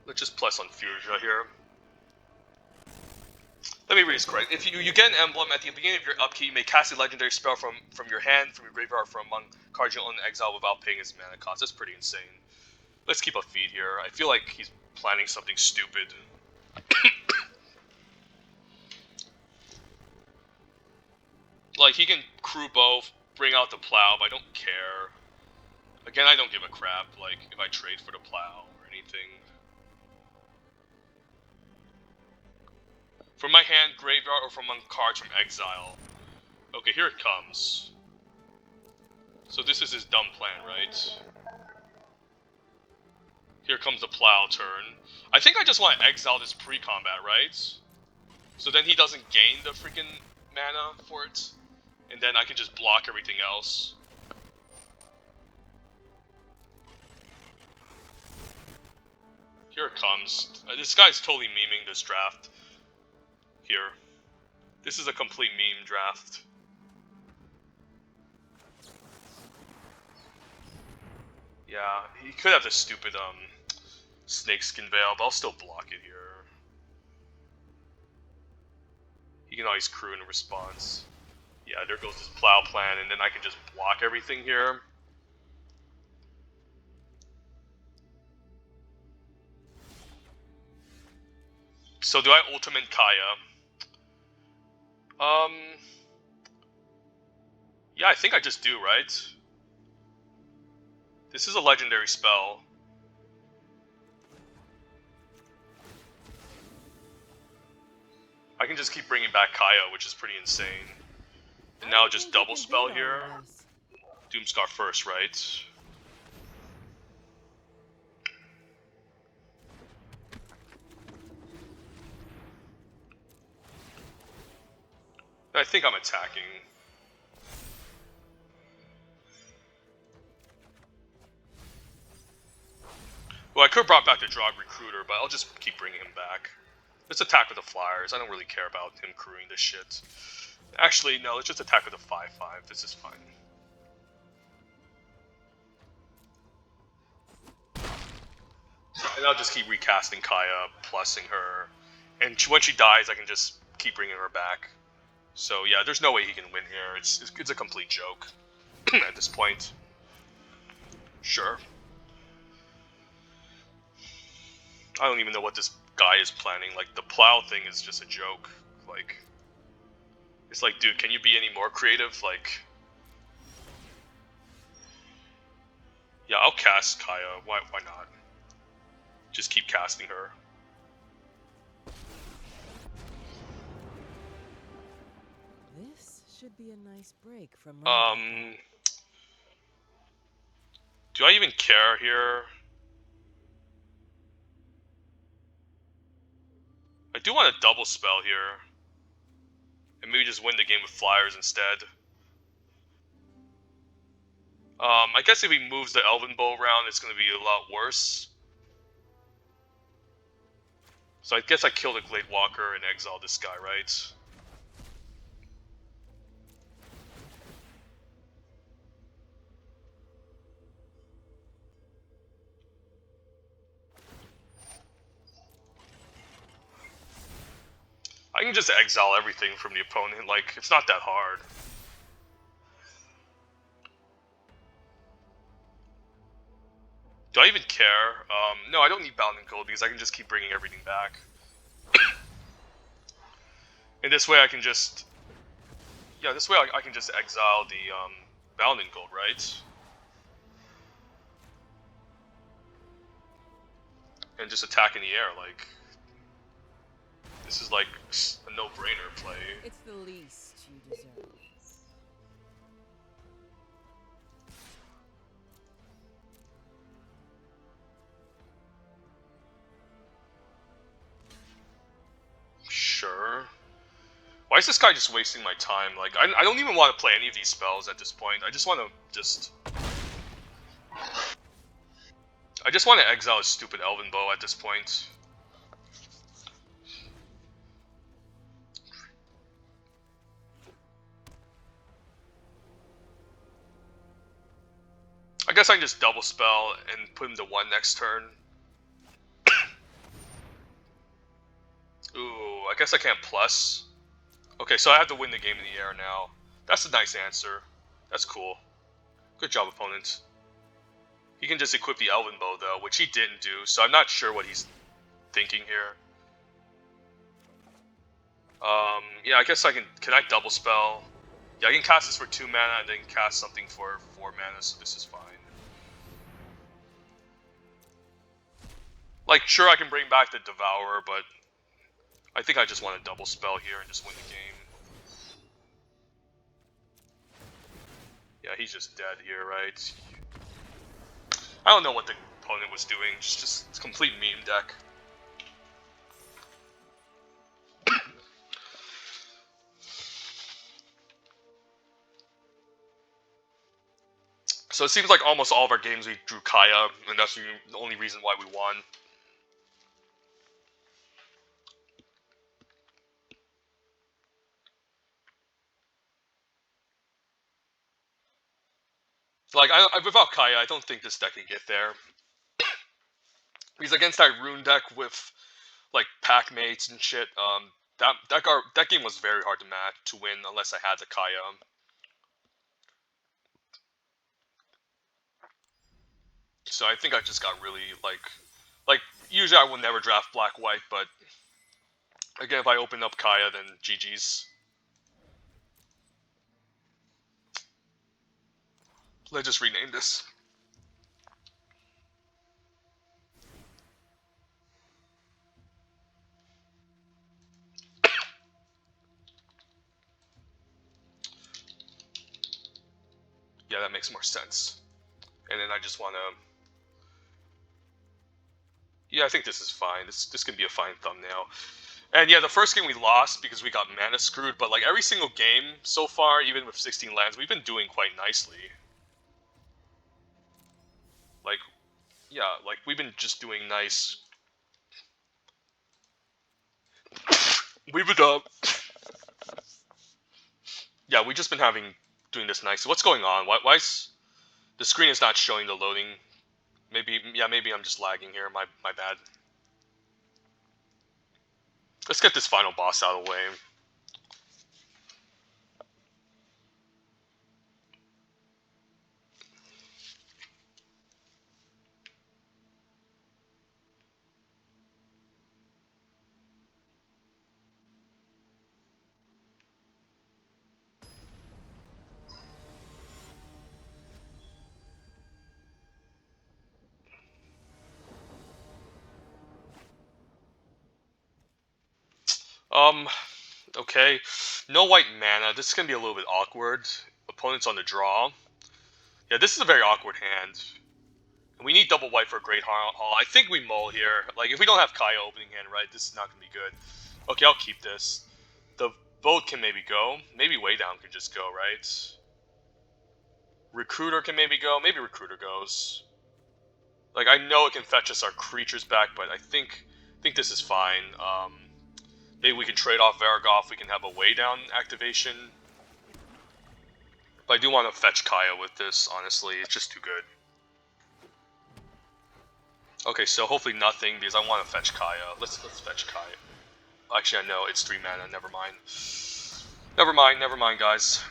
Let's just plus on Furia here. Let me read this correct. If you get an emblem at the beginning of your upkeep, you may cast a legendary spell from your hand, from your graveyard, from among cards you own in exile without paying its mana cost. That's pretty insane. Let's keep a feed here. I feel like he's planning something stupid. Like, he can crew both, bring out the plow, but I don't care. Again, I don't give a crap, like, if I trade for the plow or anything. From my hand, graveyard, or from among cards from exile. Okay, here it comes. So this is his dumb plan, right? Here comes the plow turn. I think I just want to exile this pre-combat, right? So then he doesn't gain the freaking mana for it. And then I can just block everything else. Here it comes. This guy's totally memeing this draft. Here. This is a complete meme draft. Yeah, he could have this stupid, Snakeskin Veil, but I'll still block it here. He can always crew in response. Yeah, there goes this plow plan, and then I can just block everything here. So do I ultimate Kaya? Yeah, I think I just do, right? This is a legendary spell. I can just keep bringing back Kaya, which is pretty insane. And now just double spell here. Doomscar first, right? I think I'm attacking. could have brought back the Drog Recruiter, but I'll just keep bringing him back. Let's attack with the Flyers. I don't really care about him crewing this shit. Actually, no, let's just attack with a 5-5. This is fine. And I'll just keep recasting Kaya, plussing her. And when she dies, I can just keep bringing her back. So yeah, there's no way he can win here. It's a complete joke at this point. Sure. I don't even know what this guy is planning. Like, the plow thing is just a joke. Like, it's like, dude, can you be any more creative? Like, yeah, I'll cast Kaya. Why not? Just keep casting her. This should be a nice break from do I even care here? I do want a double spell here. And maybe just win the game with Flyers instead. I guess if he moves the Elven Bow around, it's going to be a lot worse. So I guess I kill the Glade Walker and exile this guy, right? I can just exile everything from the opponent, like, it's not that hard. Do I even care? No, I don't need Bound in Gold because I can just keep bringing everything back. And this way I can just... Yeah, this way I can just exile the Bound in Gold, right? And just attack in the air, like... This is like a no-brainer play. It's the least you deserve. Sure. Why is this guy just wasting my time? Like, I don't even want to play any of these spells at this point. I just want to exile his stupid Elven Bow at this point. I guess I can just double spell and put him to 1 next turn. Ooh, I guess I can't plus. Okay, so I have to win the game in the air now. That's a nice answer. That's cool. Good job, opponent. He can just equip the Elven Bow, though, which he didn't do, so I'm not sure what he's thinking here. Yeah, I guess I can... Can I double spell? Yeah, I can cast this for 2 mana and then cast something for 4 mana, so this is fine. Like, sure, I can bring back the Devourer, but I think I just want to double spell here and just win the game. Yeah, he's just dead here, right? I don't know what the opponent was doing, just complete meme deck. So it seems like almost all of our games we drew Kaya, and that's the only reason why we won. So like, without Kaya, I don't think this deck can get there. Because against that rune deck with like pack mates and shit, that game was very hard to win unless I had the Kaya. So I think I just got really like usually I would never draft black white, but again if I open up Kaya then GG's. Let's just rename this. Yeah, that makes more sense. And then I just want to... Yeah, I think this is fine. This can be a fine thumbnail. And yeah, the first game we lost because we got mana screwed, but like every single game so far, even with 16 lands, we've been doing quite nicely. Like, Yeah, like, we've been just doing nice. We've been, yeah, we've just been doing this nice. What's going on? Why is the screen is not showing the loading? Maybe, yeah, maybe I'm just lagging here. My bad. Let's get this final boss out of the way. Okay. No white mana. This is gonna be a little bit awkward. Opponent's on the draw. Yeah, this is a very awkward hand. And we need double white for a Great Hall. I think we mull here. Like, if we don't have Kaya opening hand, right, this is not gonna be good. Okay, I'll keep this. The boat can maybe go. Maybe Way Down could just go, right? Recruiter can maybe go. Maybe Recruiter goes. Like, I know it can fetch us our creatures back, but I think this is fine. Maybe we can trade off Varagov. We can have a Way Down activation. But I do want to fetch Kaya with this, honestly. It's just too good. Okay, so hopefully nothing, because I want to fetch Kaya. Let's fetch Kaya. Actually, I know it's 3 mana. Never mind. Never mind, guys.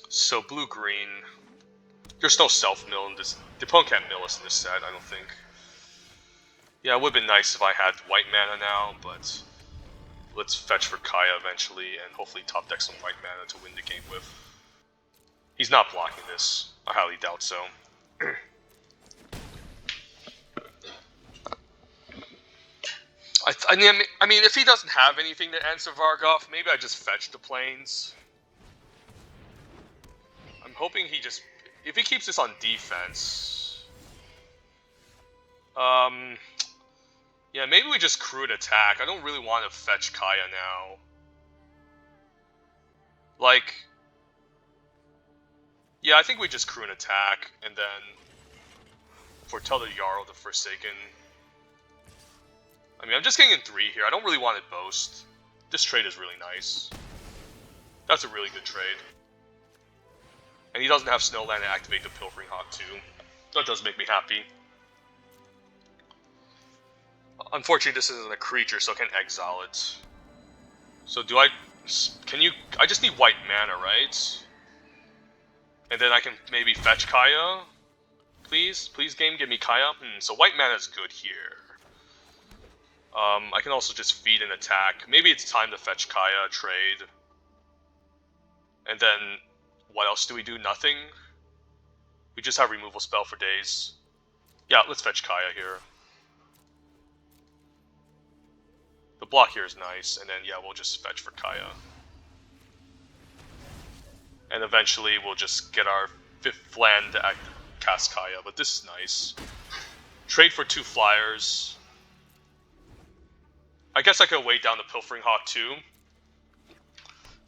So blue-green. There's no self-mill in this. The opponent can't mill us in this set, I don't think. Yeah, it would have been nice if I had white mana now, but let's fetch for Kaya eventually, and hopefully top deck some white mana to win the game with. He's not blocking this. I highly doubt so. I mean, if he doesn't have anything to answer Vargov, maybe I just fetch the planes. I'm hoping he just... If he keeps this on defense... Yeah, maybe we just crude attack. I don't really want to fetch Kaya now. Like... Yeah, I think we just crew an attack, and then... Foretell the Jarl the Forsaken. I mean, I'm just getting in 3 here. I don't really want to boast. This trade is really nice. That's a really good trade. And he doesn't have Snowland to activate the Pilfering Hawk too. That does make me happy. Unfortunately, this isn't a creature, so I can't exile it. So do I... Can you... I just need white mana, right? And then I can maybe fetch Kaya? Please? Please, game, give me Kaya? So white mana is good here. I can also just feed an attack. Maybe it's time to fetch Kaya, trade. And then... What else do we do? Nothing? We just have removal spell for days. Yeah, let's fetch Kaya here. The block here is nice, and then, yeah, we'll just fetch for Kaya. And eventually, we'll just get our 5th land to cast Kaya, but this is nice. Trade for 2 flyers. I guess I could wait down the Pilfering Hawk too.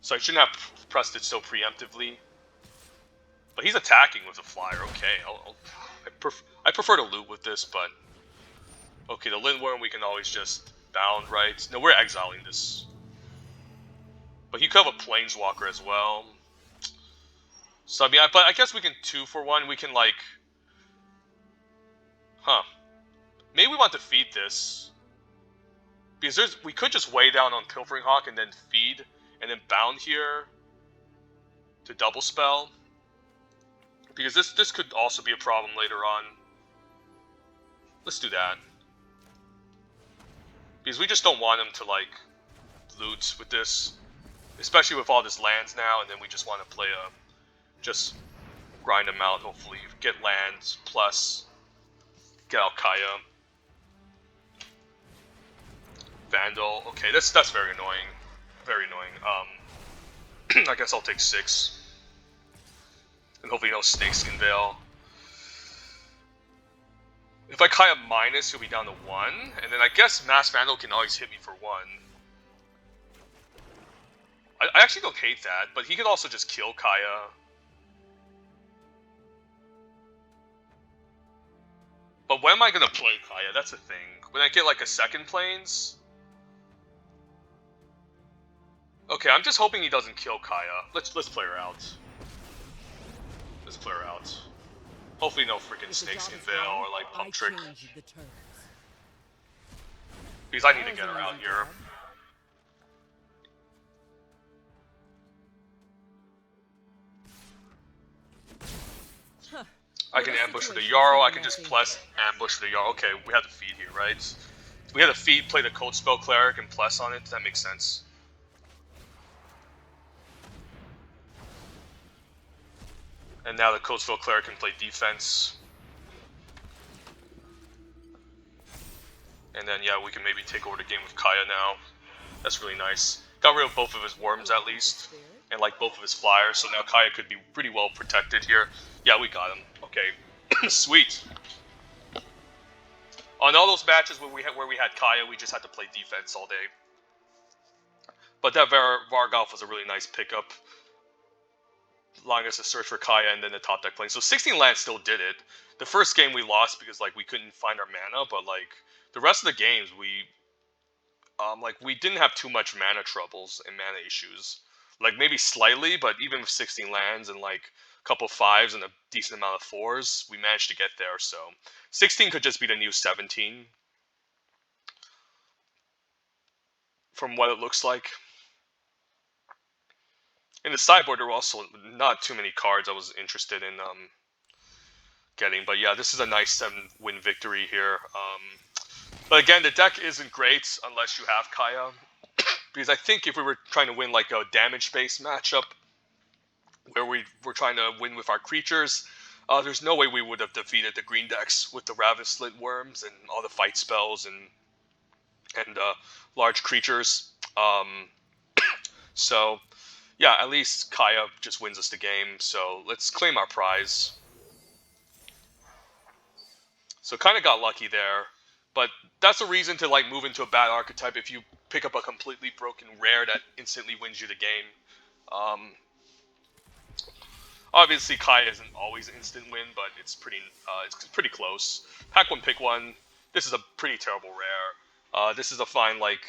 So I shouldn't have pressed it so preemptively. But he's attacking with a flyer. Okay, I prefer to loot with this, but... Okay, the Lindworm we can always just bound, right? No, we're exiling this. But he could have a Planeswalker as well. So, I mean, but I guess we can 2-for-1. We can, like... Huh. Maybe we want to feed this. Because we could just weigh down on Pilfering Hawk and then feed, and then bound here to double spell. Because this could also be a problem later on. Let's do that. Because we just don't want him to, like, loot with this. Especially with all this lands now, and then we just want to play a... Just grind him out, hopefully. Get lands, plus get out Kaya. Vandal. Okay, that's very annoying. Very annoying. I guess I'll take 6. And hopefully no Snakeskin Veil. If I Kaya minus, he'll be down to 1. And then I guess Mass Vandal can always hit me for 1. I actually don't hate that, but he could also just kill Kaya. But when am I gonna play Kaya? That's the thing. When I get like a second planes. Okay, I'm just hoping he doesn't kill Kaya. Let's play her out. Let's play her out. Hopefully no freaking snakes can veil or like pump trick. Because I need to get her out here. I can ambush with the Jarl, I can just plus ambush with the Jarl. Okay, we have to feed here, right? We had to feed, play the Code Spell Cleric, and plus on it. That makes sense. And now the Code Spell Cleric can play defense. And then, yeah, we can maybe take over the game with Kaya now. That's really nice. Got rid of both of his worms, at least. And, like, both of his flyers. So now Kaya could be pretty well protected here. Yeah, we got him. Okay. Sweet. On all those matches where we had Kaya, we just had to play defense all day. But that Vargolf was a really nice pickup. Allowing us to search for Kaya and then the top deck plane. So 16 lands still did it. The first game we lost because, like, we couldn't find our mana, but, like, the rest of the games we didn't have too much mana troubles and mana issues. Like, maybe slightly, but even with 16 lands and, like, a couple 5s and a decent amount of 4s, we managed to get there, so 16 could just be the new 17 from what it looks like. In the sideboard, there were also not too many cards I was interested in getting, but yeah, this is a nice 7-win victory here. But again, the deck isn't great unless you have Kaya, because I think if we were trying to win like a damage-based matchup, where we were trying to win with our creatures, there's no way we would have defeated the green decks with the Raven Slit Worms and all the fight spells and large creatures. So, yeah, at least Kaya just wins us the game, so let's claim our prize. So kind of got lucky there, but that's a reason to like move into a bad archetype if you pick up a completely broken rare that instantly wins you the game. Obviously, Kaya isn't always an instant win, but it's pretty close. Pack one, pick one. This is a pretty terrible rare. This is a fine like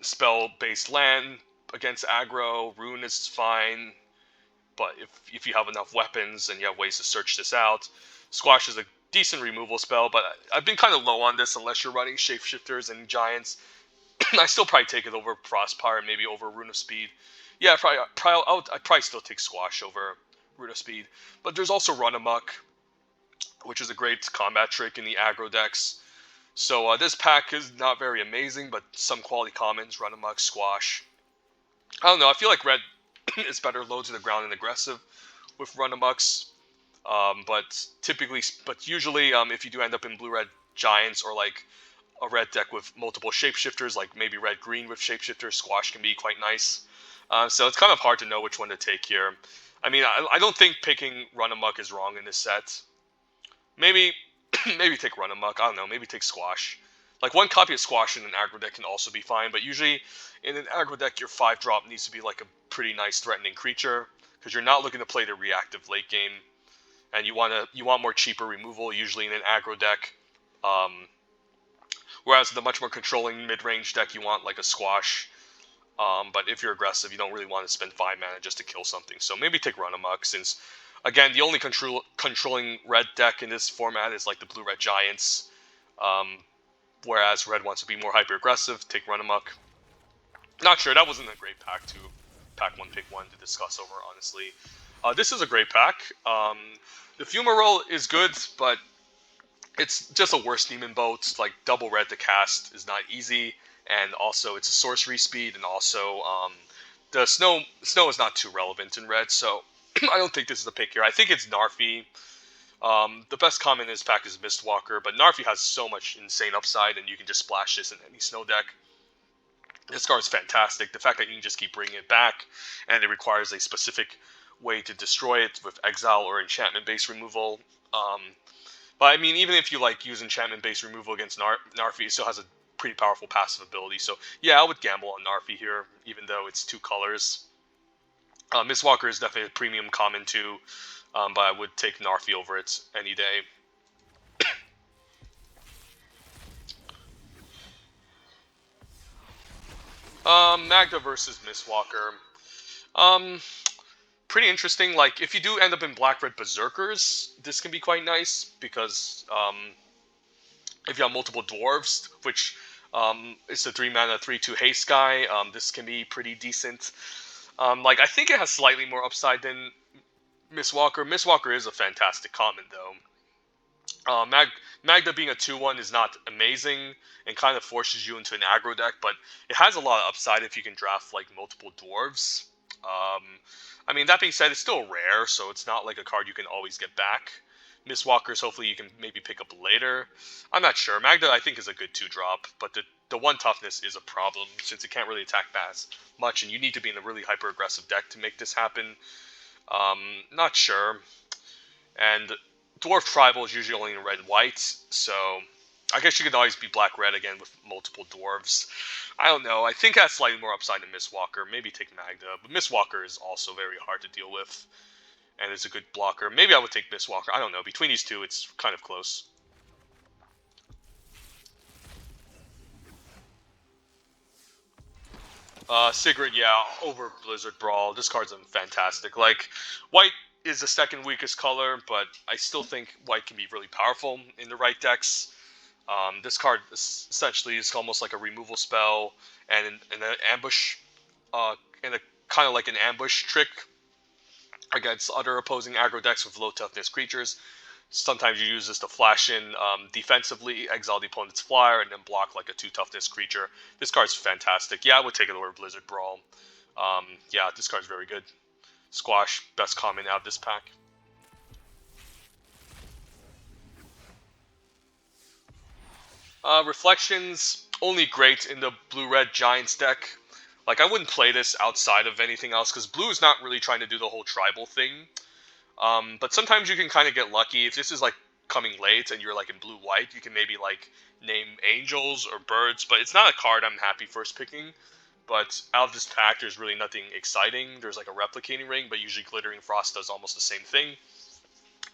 spell-based land against aggro. Rune is fine, but if you have enough weapons and you have ways to search this out, Squash is a decent removal spell. But I've been kind of low on this unless you're running Shapeshifters and Giants. I still probably take it over Frostpire and maybe over Rune of Speed. Yeah, I'd probably still take Squash over Rune of Speed. But there's also Run Amok, which is a great combat trick in the aggro decks. So this pack is not very amazing, but some quality commons, Run Amok, Squash. I don't know, I feel like red is better low to the ground and aggressive with Run Amoks. But usually if you do end up in blue-red Giants or like a red deck with multiple shapeshifters, like maybe red-green with shapeshifters, Squash can be quite nice. So it's kind of hard to know which one to take here. I mean, I don't think picking Run Amok is wrong in this set. Maybe take Run Amok. I don't know. Maybe take Squash. Like one copy of Squash in an aggro deck can also be fine, but usually in an aggro deck, your 5-drop needs to be like a pretty nice threatening creature because you're not looking to play the reactive late game, and you want more cheaper removal usually in an aggro deck. Whereas the much more controlling mid-range deck, you want like a Squash. But if you're aggressive, you don't really want to spend 5 mana just to kill something. So maybe take Run Amok, since, again, the only controlling red deck in this format is like the blue-red Giants. Whereas red wants to be more hyper-aggressive, take Run Amok. Not sure, that wasn't a great pack to pack one, pick one to discuss over, honestly. This is a great pack. The Fumarole is good, but it's just a worse Demon Boat. Like, double red to cast is not easy. And also, it's a sorcery speed, and also, the snow is not too relevant in red, so I don't think this is a pick here. I think it's Narfi. The best common in this pack is Mistwalker, but Narfi has so much insane upside, and you can just splash this in any snow deck. This card is fantastic. The fact that you can just keep bringing it back, and it requires a specific way to destroy it with exile or enchantment-based removal. But I mean, even if you like use enchantment-based removal against Narfi, it still has a pretty powerful passive ability. So yeah, I would gamble on Narfi here, even though it's 2 colors. Mistwalker is definitely a premium common too, but I would take Narfi over it any day. Magda versus Mistwalker. Um, Pretty interesting. Like, if you do end up in Black-Red Berserkers, this can be quite nice because if you have multiple dwarves, which is the 3-mana 3/2 haste guy, this can be pretty decent. Like, I think it has slightly more upside than Mistwalker. Mistwalker is a fantastic common, though. Magda being a 2/1 is not amazing and kind of forces you into an aggro deck, but it has a lot of upside if you can draft like multiple dwarves. Um, I mean, that being said, it's still rare, so it's not like a card you can always get back. Mistwalkers, hopefully you can maybe pick up later. I'm not sure. Magda, I think, is a good 2-drop, but the 1 toughness is a problem since it can't really attack fast much, and you need to be in a really hyper-aggressive deck to make this happen. Not sure. And Dwarf Tribal is usually only in red and white, so I guess you could always be black-red again with multiple dwarves. I don't know. I think it has slightly more upside than Mistwalker. Maybe take Magda, but Mistwalker is also very hard to deal with, and is a good blocker. Maybe I would take Mistwalker. I don't know. Between these two, it's kind of close. Sigrid, yeah, over Blizzard Brawl. This card's fantastic. Like, white is the second weakest color, but I still think white can be really powerful in the right decks. This card essentially is almost like a removal spell and an ambush, and a kind of like an ambush trick against other opposing aggro decks with low toughness creatures. Sometimes you use this to flash in defensively, exile the opponent's flyer, and then block like a 2 toughness creature. This card's fantastic. Yeah, I would take it over Blizzard Brawl. Yeah, this card's very good. Squash, best common out of this pack. Reflections, only great in the blue-red Giants deck. Like, I wouldn't play this outside of anything else, because blue is not really trying to do the whole tribal thing. But sometimes you can kind of get lucky. If this is like coming late and you're like in blue-white, you can maybe like name angels or birds, but it's not a card I'm happy first picking. But out of this pack, there's really nothing exciting. There's like a replicating ring, but usually Glittering Frost does almost the same thing.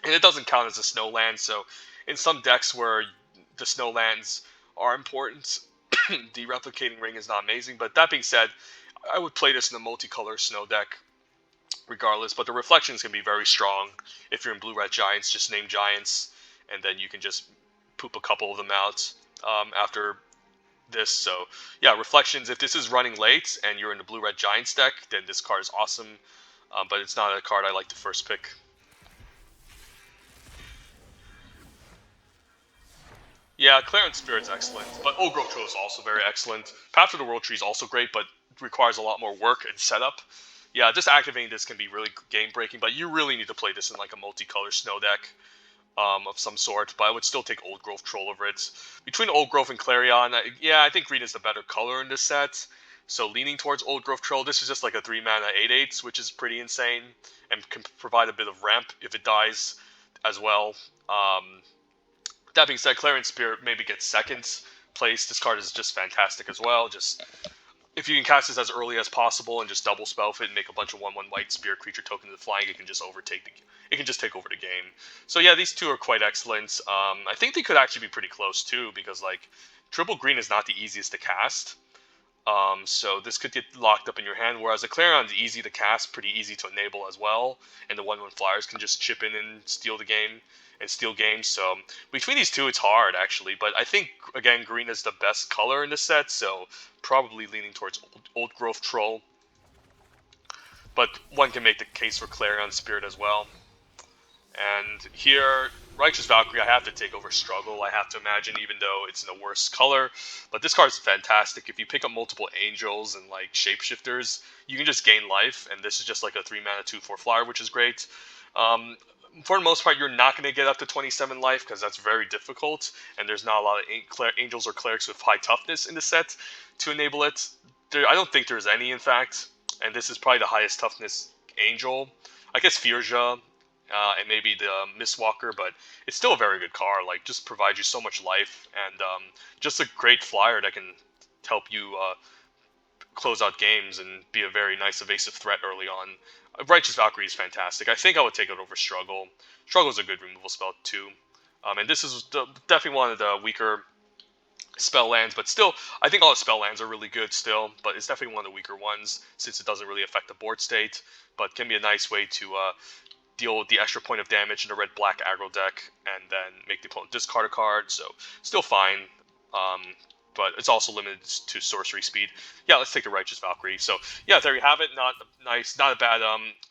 And it doesn't count as a snowland, so in some decks where the snowlands are important, the replicating ring is not amazing. But that being said, I would play this in a multicolor snow deck regardless, but the reflections can be very strong. If you're in blue-red Giants, just name Giants, and then you can just poop a couple of them out after this. So yeah, reflections, if this is running late and you're in the blue-red Giants deck, then this card is awesome, but it's not a card I like to first pick. Yeah, Clarence Spirit's excellent, but Old Growth Troll is also very excellent. Path to the World Tree is also great, but requires a lot more work and setup. Yeah, just activating this can be really game breaking, but you really need to play this in like a multicolor snow deck of some sort. But I would still take Old Growth Troll over it. Between Old Growth and Clarion, yeah, I think green is the better color in this set. So leaning towards Old Growth Troll. This is just like a 3-mana 8/8, which is pretty insane and can provide a bit of ramp if it dies as well. That being said, Clarion Spirit maybe gets second place. This card is just fantastic as well. Just if you can cast this as early as possible and just double spell fit and make a bunch of 1/1 white spirit creature token to the flying, it can just take over the game. So yeah, these two are quite excellent. I think they could actually be pretty close too, because like triple green is not the easiest to cast. So this could get locked up in your hand, whereas a Clarion is easy to cast, pretty easy to enable as well, and the 1/1 flyers can just chip in and steal the game and steal games. So between these two, it's hard actually, but I think again green is the best color in the set, so probably leaning towards Old Growth Troll. But one can make the case for Clarion Spirit as well. And here, Righteous Valkyrie, I have to take over Struggle, I have to imagine, even though it's in a worse color. But this card is fantastic. If you pick up multiple Angels and like Shapeshifters, you can just gain life, and this is just like a 3-mana 2/4 flyer, which is great. For the most part, you're not going to get up to 27 life, because that's very difficult, and there's not a lot of Angels or Clerics with high toughness in the set to enable it. I don't think there's any, in fact, and this is probably the highest toughness Angel. I guess Firja, and maybe the Mistwalker, but it's still a very good card. Like, just provides you so much life, and just a great flyer that can help you close out games and be a very nice evasive threat early on. Righteous Valkyrie is fantastic. I think I would take it over Struggle. Struggle is a good removal spell too, and this is definitely one of the weaker spell lands, but still, I think all the spell lands are really good still, but it's definitely one of the weaker ones since it doesn't really affect the board state, but can be a nice way to deal with the extra point of damage in the red-black aggro deck and then make the opponent discard a card, so still fine, but it's also limited to sorcery speed. Yeah, let's take the Righteous Valkyrie. So yeah, there you have it. Not nice, not a bad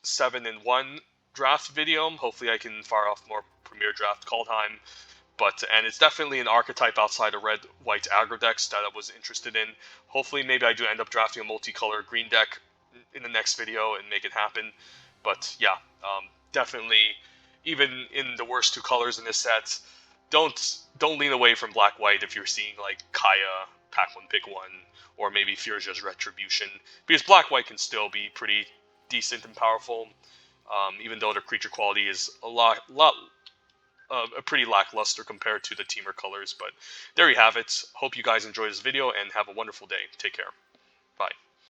7-in-1 draft video. Hopefully I can fire off more Premier Draft Kaldheim. And it's definitely an archetype outside of red-white aggro decks that I was interested in. Hopefully, maybe I do end up drafting a multicolor green deck in the next video and make it happen. But yeah, definitely, even in the worst two colors in this set, don't lean away from black-white if you're seeing like Kaya, pack one, pick one, or maybe Furja's Retribution, because black-white can still be pretty decent and powerful, even though the creature quality is a pretty lackluster compared to the teamer colors. But there you have it. Hope you guys enjoyed this video and have a wonderful day. Take care. Bye.